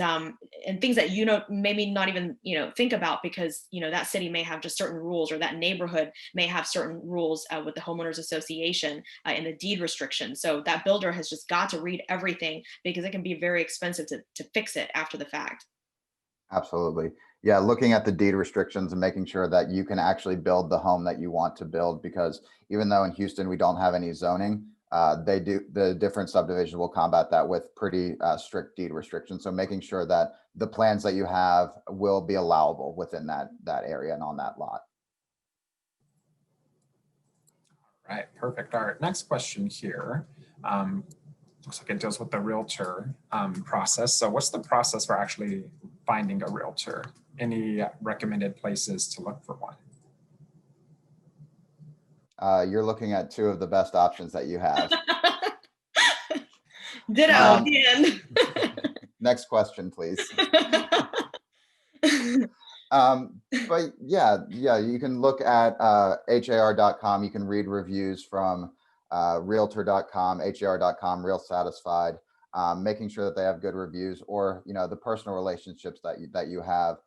things that maybe not even think about, because that city may have just certain rules, or that neighborhood may have certain rules with the homeowners association and the deed restriction. So that builder has just got to read everything, because it can be very expensive to fix it after the fact. Absolutely. Yeah, looking at the deed restrictions and making sure that you can actually build the home that you want to build, because even though in Houston we don't have any zoning, the different subdivisions will combat that with pretty strict deed restrictions. So making sure that the plans that you have will be allowable within that area and on that lot. All right, perfect. All right, next question here. Looks like it deals with the realtor process. So what's the process for actually finding a realtor? Any recommended places to look for one? You're looking at two of the best options that you have. Ditto, again. Next question, please. But yeah, you can look at har.com. You can read reviews from realtor.com, har.com, real satisfied, making sure that they have good reviews, or the personal relationships that you have,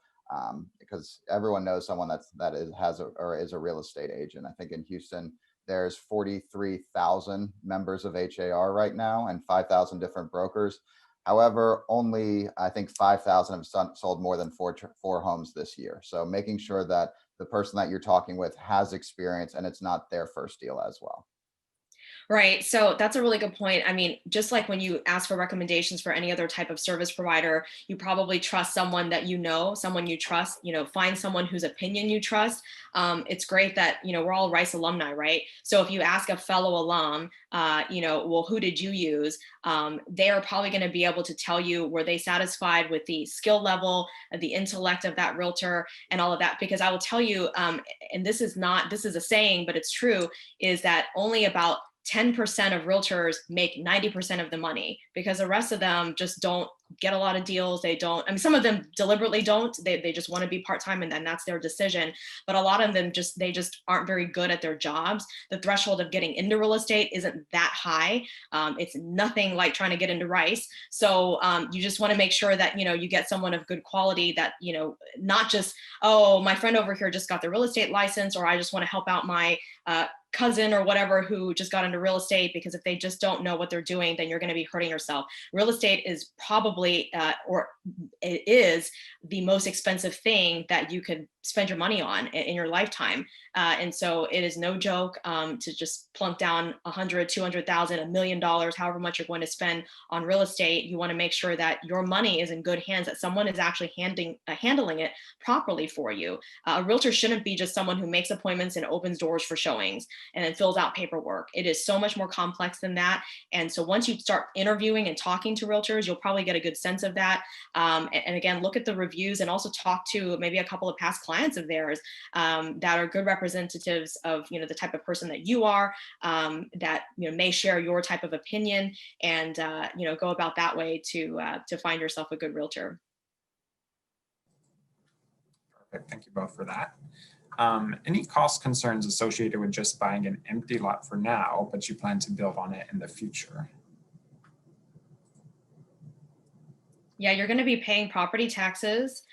because everyone knows someone that is a real estate agent. I think in Houston there's 43,000 members of HAR right now and 5,000 different brokers. However, only I think 5,000 have sold more than four homes this year. So making sure that the person that you're talking with has experience and it's not their first deal as well. Right. So that's a really good point. I mean, just like when you ask for recommendations for any other type of service provider, you probably trust someone that someone you trust, find someone whose opinion you trust. It's great that, we're all Rice alumni, right? So if you ask a fellow alum, well, who did you use? They are probably going to be able to tell you, were they satisfied with the skill level, the intellect of that realtor and all of that? Because I will tell you, and this is a saying, but it's true, is that only about 10% of realtors make 90% of the money, because the rest of them just don't get a lot of deals. They don't, some of them deliberately don't, they just want to be part-time, and then that's their decision. But a lot of them they just aren't very good at their jobs. The threshold of getting into real estate isn't that high. It's nothing like trying to get into Rice. So you just want to make sure that, you get someone of good quality that, not just, oh, my friend over here just got the real estate license, or I just want to help out my cousin or whatever who just got into real estate, because if they just don't know what they're doing, then you're going to be hurting yourself. Real estate is probably, or it is the most expensive thing that you could spend your money on in your lifetime. And so it is no joke to just plunk down 100, 200,000, $1 million, however much you're going to spend on real estate. You want to make sure that your money is in good hands, that someone is actually handling it properly for you. A realtor shouldn't be just someone who makes appointments and opens doors for showings and then fills out paperwork. It is so much more complex than that. And so once you start interviewing and talking to realtors, you'll probably get a good sense of that. And again, look at the reviews and also talk to maybe a couple of past clients of theirs that are good representatives of, you know, the type of person that you are, that, you know, may share your type of opinion, and you know, go about that way to find yourself a good realtor. Perfect. Thank you both for that. Any cost concerns associated with just buying an empty lot for now, but you plan to build on it in the future? Yeah, you're going to be paying property taxes.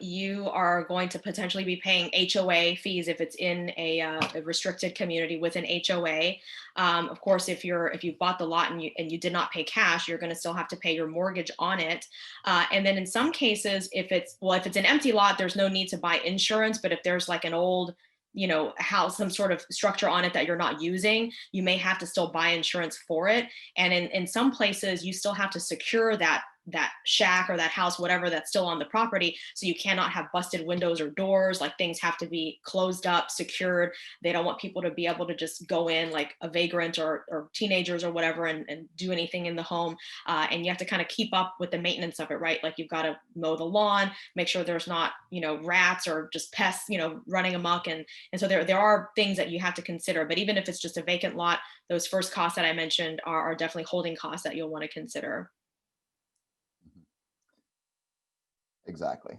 You are going to potentially be paying HOA fees if it's in a restricted community with an HOA. Of course, if you bought the lot and you did not pay cash, you're going to still have to pay your mortgage on it. And then in some cases, if it's an empty lot, there's no need to buy insurance. But if there's like an old, you know, house, some sort of structure on it that you're not using, you may have to still buy insurance for it. And in some places, you still have to secure that shack or that house, whatever that's still on the property. So you cannot have busted windows or doors, like things have to be closed up, secured. They don't want people to be able to just go in like a vagrant or teenagers or whatever and do anything in the home. And you have to kind of keep up with the maintenance of it, right? Like you've got to mow the lawn, make sure there's not, you know, rats or just pests, you know, running amok. And so there are things that you have to consider. But even if it's just a vacant lot, those first costs that I mentioned are definitely holding costs that you'll want to consider. Exactly.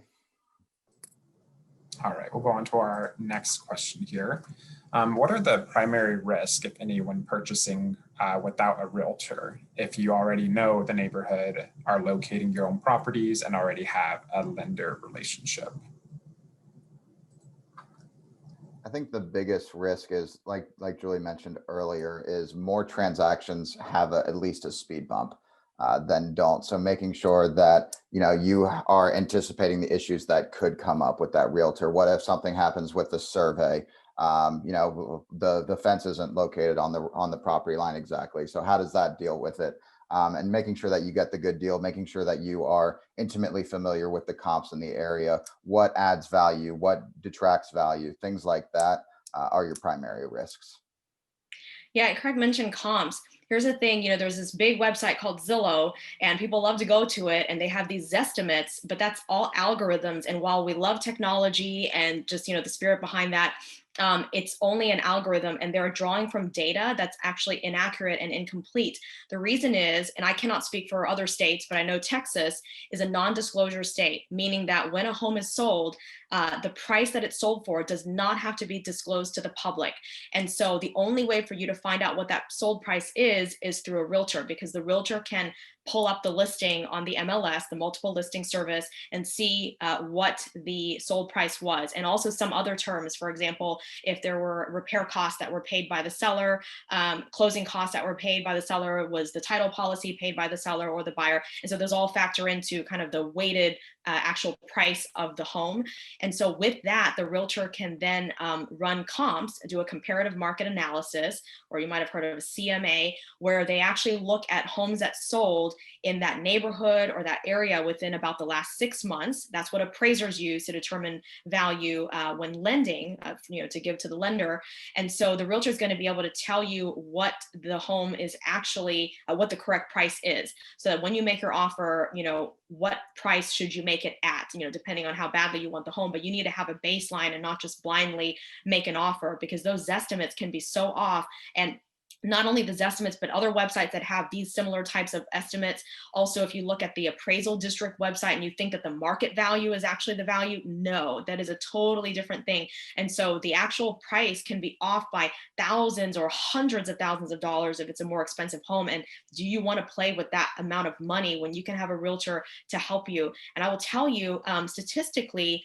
All right, we'll go on to our next question here. What are the primary risks, if any, when purchasing without a realtor? If you already know the neighborhood, are locating your own properties, and already have a lender relationship? I think the biggest risk is, like Julie mentioned earlier, is more transactions have at least a speed bump than don't. So making sure that, you know, you are anticipating the issues that could come up with that realtor. What if something happens with the survey? You know, the fence isn't located on the property line exactly. So how does that deal with it? And making sure that you get the good deal, making sure that you are intimately familiar with the comps in the area, what adds value, what detracts value, things like that are your primary risks. Yeah, Craig mentioned comps. Here's the thing, you know, there's this big website called Zillow, and people love to go to it, and they have these Zestimates, but that's all algorithms. And while we love technology and just, you know, the spirit behind that, it's only an algorithm, and they're drawing from data that's actually inaccurate and incomplete. The reason is, and I cannot speak for other states, but I know Texas is a non-disclosure state, meaning that when a home is sold, the price that it's sold for does not have to be disclosed to the public. And so the only way for you to find out what that sold price is through a realtor, because the realtor can pull up the listing on the MLS, the multiple listing service, and see what the sold price was. And also some other terms, for example, if there were repair costs that were paid by the seller, closing costs that were paid by the seller, was the title policy paid by the seller or the buyer. And so those all factor into kind of the weighted actual price of the home. And so with that, the realtor can then run comps, do a comparative market analysis, or you might have heard of a CMA, where they actually look at homes that sold in that neighborhood or that area within about the last 6 months. That's what appraisers use to determine value when lending, you know, to give to the lender. And so the realtor is going to be able to tell you what the home is actually, what the correct price is. So that when you make your offer, you know, what price should you make it at, you know, depending on how badly you want the home. But you need to have a baseline and not just blindly make an offer, because those estimates can be so off. And not only the estimates, but other websites that have these similar types of estimates. Also, if you look at the appraisal district website and you think that the market value is actually the value, no, that is a totally different thing. And so the actual price can be off by thousands or hundreds of thousands of dollars if it's a more expensive home. And do you want to play with that amount of money when you can have a realtor to help you? And I will tell you, statistically,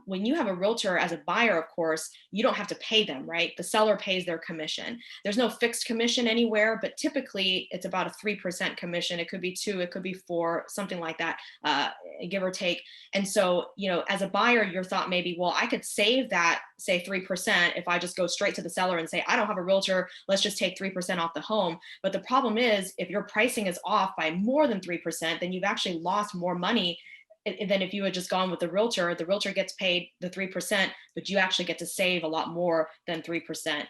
when you have a realtor as a buyer, of course, you don't have to pay them, right? The seller pays their commission. There's no fixed commission anywhere, but typically it's about a 3% commission. It could be 2, it could be 4, something like that, give or take. And so, as a buyer, your thought may be, well, I could save that, say 3%, if I just go straight to the seller and say, I don't have a realtor, let's just take 3% off the home. But the problem is, if your pricing is off by more than 3%, then you've actually lost more money than if you had just gone with the realtor. The realtor gets paid the 3%, but you actually get to save a lot more than 3%.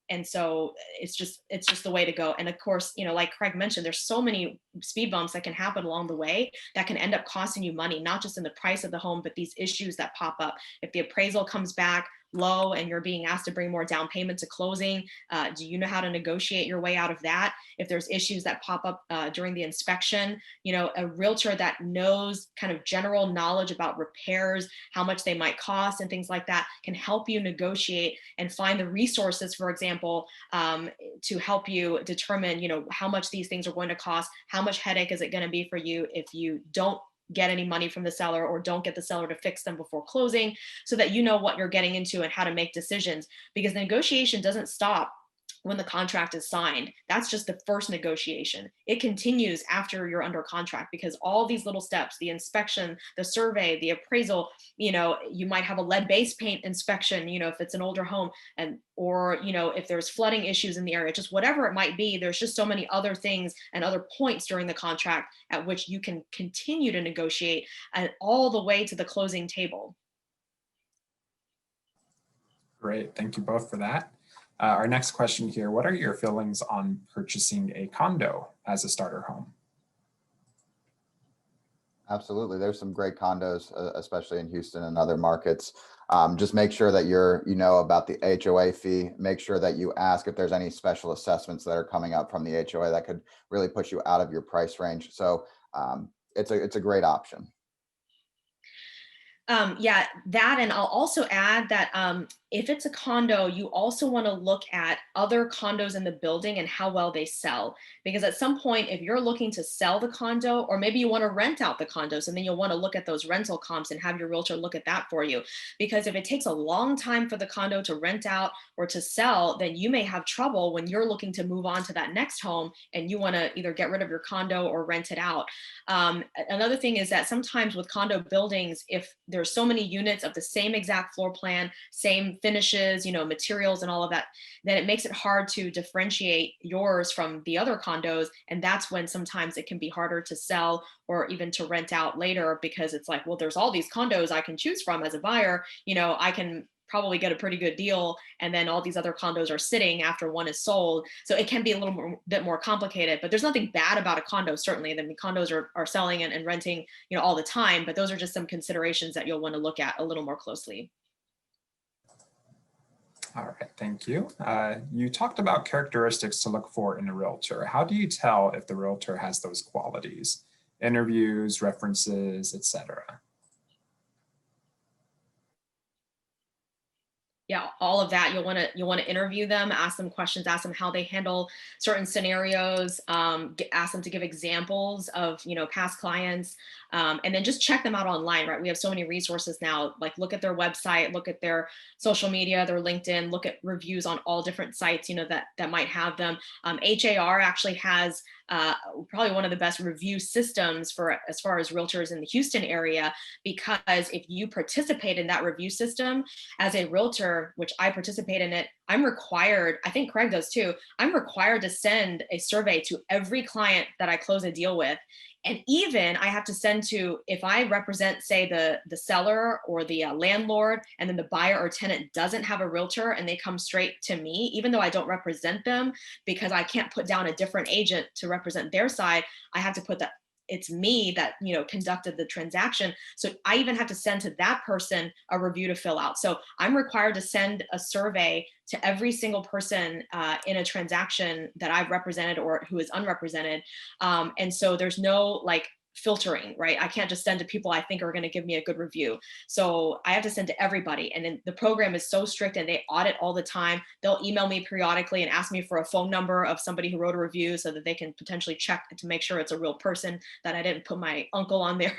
And so it's just the way to go. And of course, like Craig mentioned, there's so many speed bumps that can happen along the way that can end up costing you money, not just in the price of the home, but these issues that pop up. If the appraisal comes back low and you're being asked to bring more down payment to closing, do you know how to negotiate your way out of that? If there's issues that pop up during the inspection, a realtor that knows kind of general knowledge about repairs, how much they might cost and things like that, can help you negotiate and find the resources, for example, to help you determine, how much these things are going to cost, how much headache is it going to be for you if you don't get any money from the seller or don't get the seller to fix them before closing, so that you know what you're getting into and how to make decisions. Because the negotiation doesn't stop when the contract is signed. That's just the first negotiation. It continues after you're under contract, because all these little steps, the inspection, the survey, the appraisal, you might have a lead-based paint inspection, if it's an older home, or if there's flooding issues in the area, just whatever it might be. There's just so many other things and other points during the contract at which you can continue to negotiate, and all the way to the closing table. Great, thank you both for that. Our next question here, what are your feelings on purchasing a condo as a starter home? Absolutely. There's some great condos, especially in Houston and other markets. Just make sure that you know about the HOA fee. Make sure that you ask if there's any special assessments that are coming up from the HOA that could really push you out of your price range. So it's a great option. Yeah, that. And I'll also add that if it's a condo, you also want to look at other condos in the building and how well they sell. Because at some point, if you're looking to sell the condo, or maybe you want to rent out the condos, and then you'll want to look at those rental comps and have your realtor look at that for you. Because if it takes a long time for the condo to rent out or to sell, then you may have trouble when you're looking to move on to that next home and you want to either get rid of your condo or rent it out. Another thing is that sometimes with condo buildings, if there's so many units of the same exact floor plan, same finishes, materials and all of that, then it makes it hard to differentiate yours from the other condos. And that's when sometimes it can be harder to sell or even to rent out later, because it's like, well, there's all these condos I can choose from as a buyer. I can probably get a pretty good deal, and then all these other condos are sitting after one is sold. So it can be a little bit more complicated, but there's nothing bad about a condo, certainly. I mean, condos are selling and renting, all the time, but those are just some considerations that you'll want to look at a little more closely. All right, thank you. You talked about characteristics to look for in a realtor. How do you tell if the realtor has those qualities? Interviews, references, etc. Yeah, all of that. You'll want to interview them, ask them questions, ask them how they handle certain scenarios, ask them to give examples of past clients, and then just check them out online. Right, we have so many resources now. Like, look at their website, look at their social media, their LinkedIn, look at reviews on all different sites that might have them. HAR actually has probably one of the best review systems as far as realtors in the Houston area, because if you participate in that review system as a realtor, which I participate in it, I'm required, I think Craig does too, I'm required to send a survey to every client that I close a deal with. And even I have to send to, if I represent, say, the seller or the landlord, and then the buyer or tenant doesn't have a realtor and they come straight to me, even though I don't represent them, because I can't put down a different agent to represent their side, I have to put that it's me that conducted the transaction. So I even have to send to that person a review to fill out. So I'm required to send a survey to every single person in a transaction that I've represented or who is unrepresented. And so there's no filtering, right? I can't just send to people I think are going to give me a good review. So I have to send to everybody. And then the program is so strict and they audit all the time. They'll email me periodically and ask me for a phone number of somebody who wrote a review so that they can potentially check to make sure it's a real person, that I didn't put my uncle on there,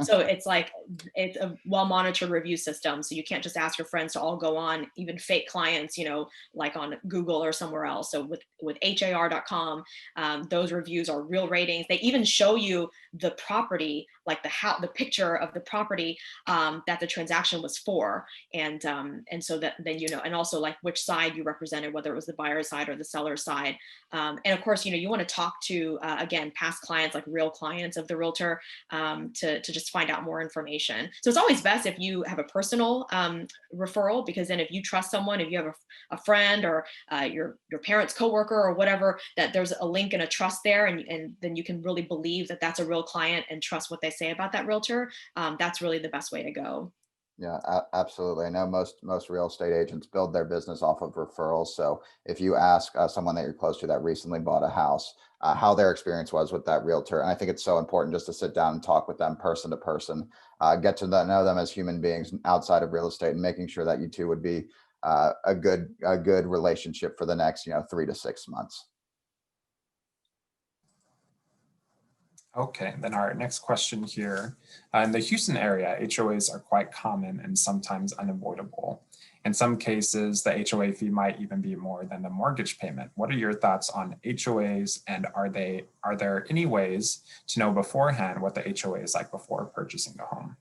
So it's like, it's a well-monitored review system. So you can't just ask your friends to all go on, even fake clients, like on Google or somewhere else. So with har.com, those reviews are real ratings. They even show you the property, like the picture of the property that the transaction was for, and so that then and also like which side you represented, whether it was the buyer's side or the seller's side, and of course you want to talk to again past clients, like real clients of the realtor, to just find out more information. So it's always best if you have a personal referral, because then if you trust someone, if you have a friend or your parents' coworker or whatever, that there's a link and a trust there, and then you can really believe that that's a real client and trust what they say about that realtor. That's really the best way to go. Yeah, absolutely. I know most real estate agents build their business off of referrals. So if you ask someone that you're close to that recently bought a house, how their experience was with that realtor, and I think it's so important just to sit down and talk with them person to person, get to know them as human beings outside of real estate, and making sure that you two would be a good relationship for the next 3 to 6 months. Okay, then our next question here. In the Houston area, HOAs are quite common and sometimes unavoidable. In some cases, the HOA fee might even be more than the mortgage payment. What are your thoughts on HOAs, and are there any ways to know beforehand what the HOA is like before purchasing a home?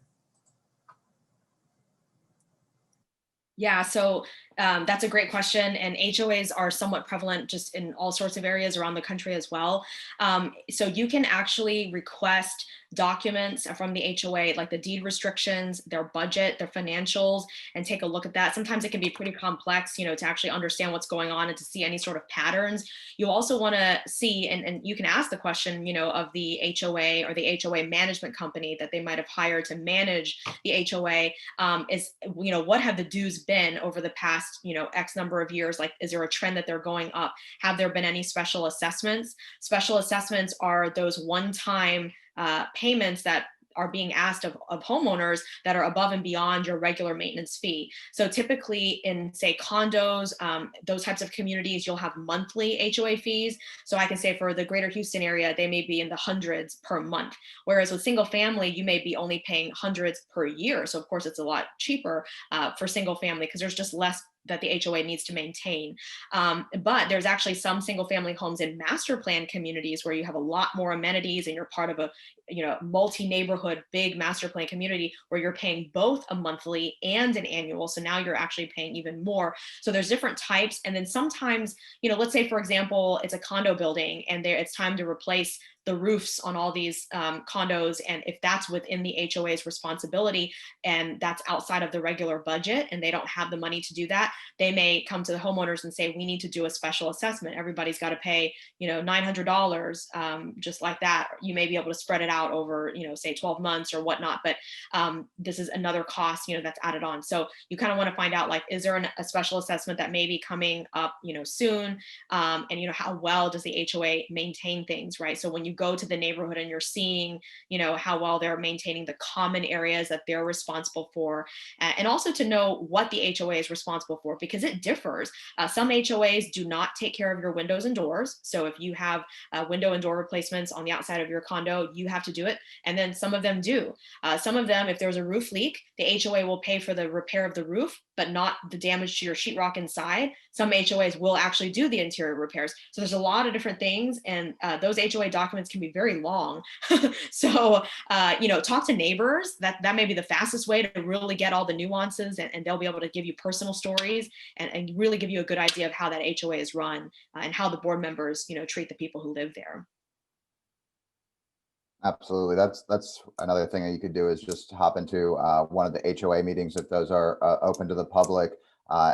Yeah, so that's a great question. And HOAs are somewhat prevalent just in all sorts of areas around the country as well. So you can actually request documents from the HOA, like the deed restrictions, their budget, their financials, and take a look at that. Sometimes it can be pretty complex, to actually understand what's going on and to see any sort of patterns. You also want to see, and you can ask the question, of the HOA or the HOA management company that they might have hired to manage the HOA, is, what have the dues been over the past, X number of years? Like, is there a trend that they're going up? Have there been any special assessments? Special assessments are those one-time payments that are being asked of homeowners that are above and beyond your regular maintenance fee. So typically in, say, condos, those types of communities, you'll have monthly HOA fees. So I can say for the greater Houston area, they may be in the hundreds per month. Whereas with single family, you may be only paying hundreds per year. So of course it's a lot cheaper for single family, because there's just less that the HOA needs to maintain. But there's actually some single family homes in master plan communities where you have a lot more amenities and you're part of a multi-neighborhood big master plan community where you're paying both a monthly and an annual. So now you're actually paying even more. So there's different types. And then sometimes, let's say, for example, it's a condo building and it's time to replace the roofs on all these condos. And if that's within the HOA's responsibility and that's outside of the regular budget and they don't have the money to do that, they may come to the homeowners and say, we need to do a special assessment. Everybody's got to pay, $900, just like that. You may be able to spread it out over, say 12 months or whatnot, but this is another cost, that's added on. So you kind of want to find out, like, is there a special assessment that may be coming up, soon? And, how well does the HOA maintain things, right? So when you go to the neighborhood and you're seeing, how well they're maintaining the common areas that they're responsible for, and also to know what the HOA is responsible for, because it differs. Some HOAs do not take care of your windows and doors. So if you have window and door replacements on the outside of your condo, you have to do it. And then some of them do. Some of them, if there's a roof leak, the HOA will pay for the repair of the roof, but not the damage to your sheetrock inside. Some HOAs will actually do the interior repairs. So there's a lot of different things, and those HOA documents can be very long. So, talk to neighbors. That may be the fastest way to really get all the nuances, and they'll be able to give you personal stories and really give you a good idea of how that HOA is run and how the board members, treat the people who live there. Absolutely. That's another thing that you could do, is just hop into one of the HOA meetings if those are open to the public.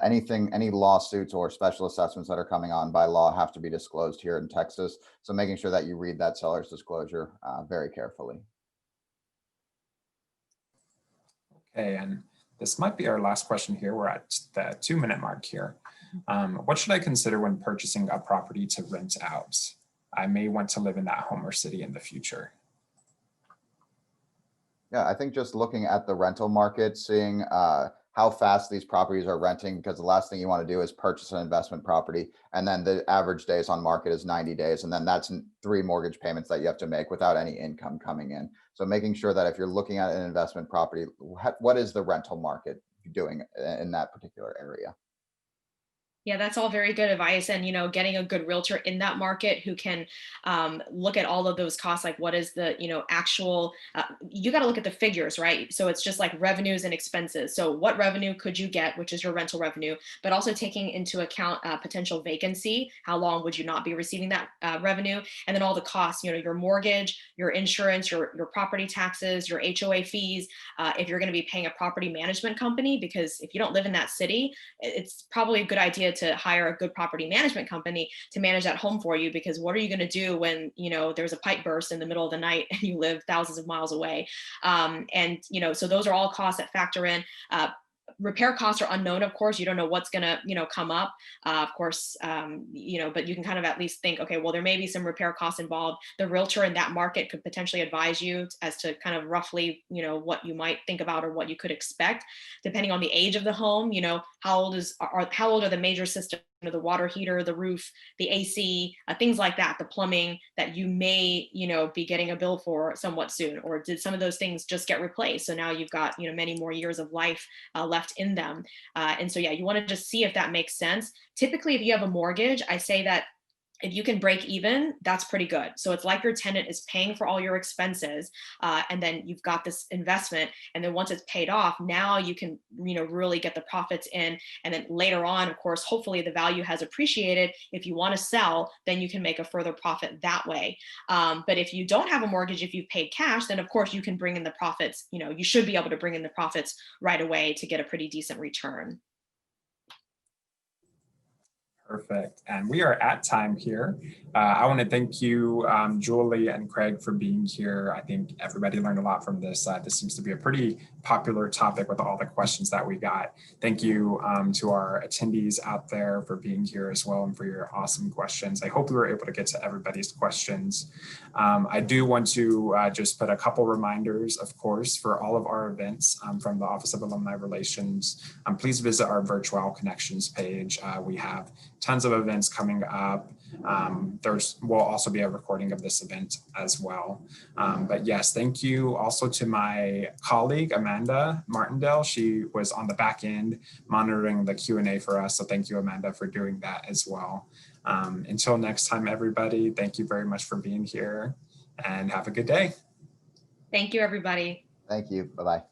Any lawsuits or special assessments that are coming on by law have to be disclosed here in Texas. So making sure that you read that seller's disclosure very carefully. Okay, and this might be our last question here. We're at the 2-minute mark here. What should I consider when purchasing a property to rent out? I may want to live in that home or city in the future. Yeah, I think just looking at the rental market, seeing how fast these properties are renting, because the last thing you want to do is purchase an investment property and then the average days on market is 90 days. And then that's 3 mortgage payments that you have to make without any income coming in. So making sure that if you're looking at an investment property, what is the rental market doing in that particular area? Yeah, that's all very good advice. And, getting a good realtor in that market who can look at all of those costs, like what is the, actual, you got to look at the figures, right? So it's just like revenues and expenses. So what revenue could you get, which is your rental revenue, but also taking into account potential vacancy. How long would you not be receiving that revenue? And then all the costs, your mortgage, your insurance, your property taxes, your HOA fees, if you're going to be paying a property management company, because if you don't live in that city, it's probably a good idea to hire a good property management company to manage that home for you, because what are you going to do when there's a pipe burst in the middle of the night and you live thousands of miles away? So those are all costs that factor in. Repair costs are unknown, of course. You don't know what's going to come up, of course, but you can kind of at least think, okay, well, there may be some repair costs involved. The realtor in that market could potentially advise you as to kind of roughly what you might think about or what you could expect, depending on the age of the home. How old are the major systems, the water heater, the roof, the AC, things like that, the plumbing that you may be getting a bill for somewhat soon, or did some of those things just get replaced, so now you've got many more years of life left in them. And so, yeah, you want to just see if that makes sense. Typically, if you have a mortgage, I say that if you can break even, that's pretty good. So it's like your tenant is paying for all your expenses, and then you've got this investment, and then once it's paid off, now you can really get the profits in, and then later on, of course, hopefully the value has appreciated. If you want to sell, then you can make a further profit that way. But if you don't have a mortgage, if you've paid cash, then of course you can bring in the profits. You should be able to bring in the profits right away to get a pretty decent return. Perfect. And we are at time here. I want to thank you, Julie and Craig, for being here. I think everybody learned a lot from this. This seems to be a pretty popular topic with all the questions that we got. Thank you to our attendees out there for being here as well and for your awesome questions. I hope we were able to get to everybody's questions. I do want to just put a couple reminders, of course, for all of our events from the Office of Alumni Relations. Please visit our virtual connections page. We have tons of events coming up. Will also be a recording of this event as well. But yes, thank you also to my colleague, Amanda Martindale. She was on the back end monitoring the Q&A for us. So thank you, Amanda, for doing that as well. Until next time, everybody, thank you very much for being here and have a good day. Thank you, everybody. Thank you. Bye-bye.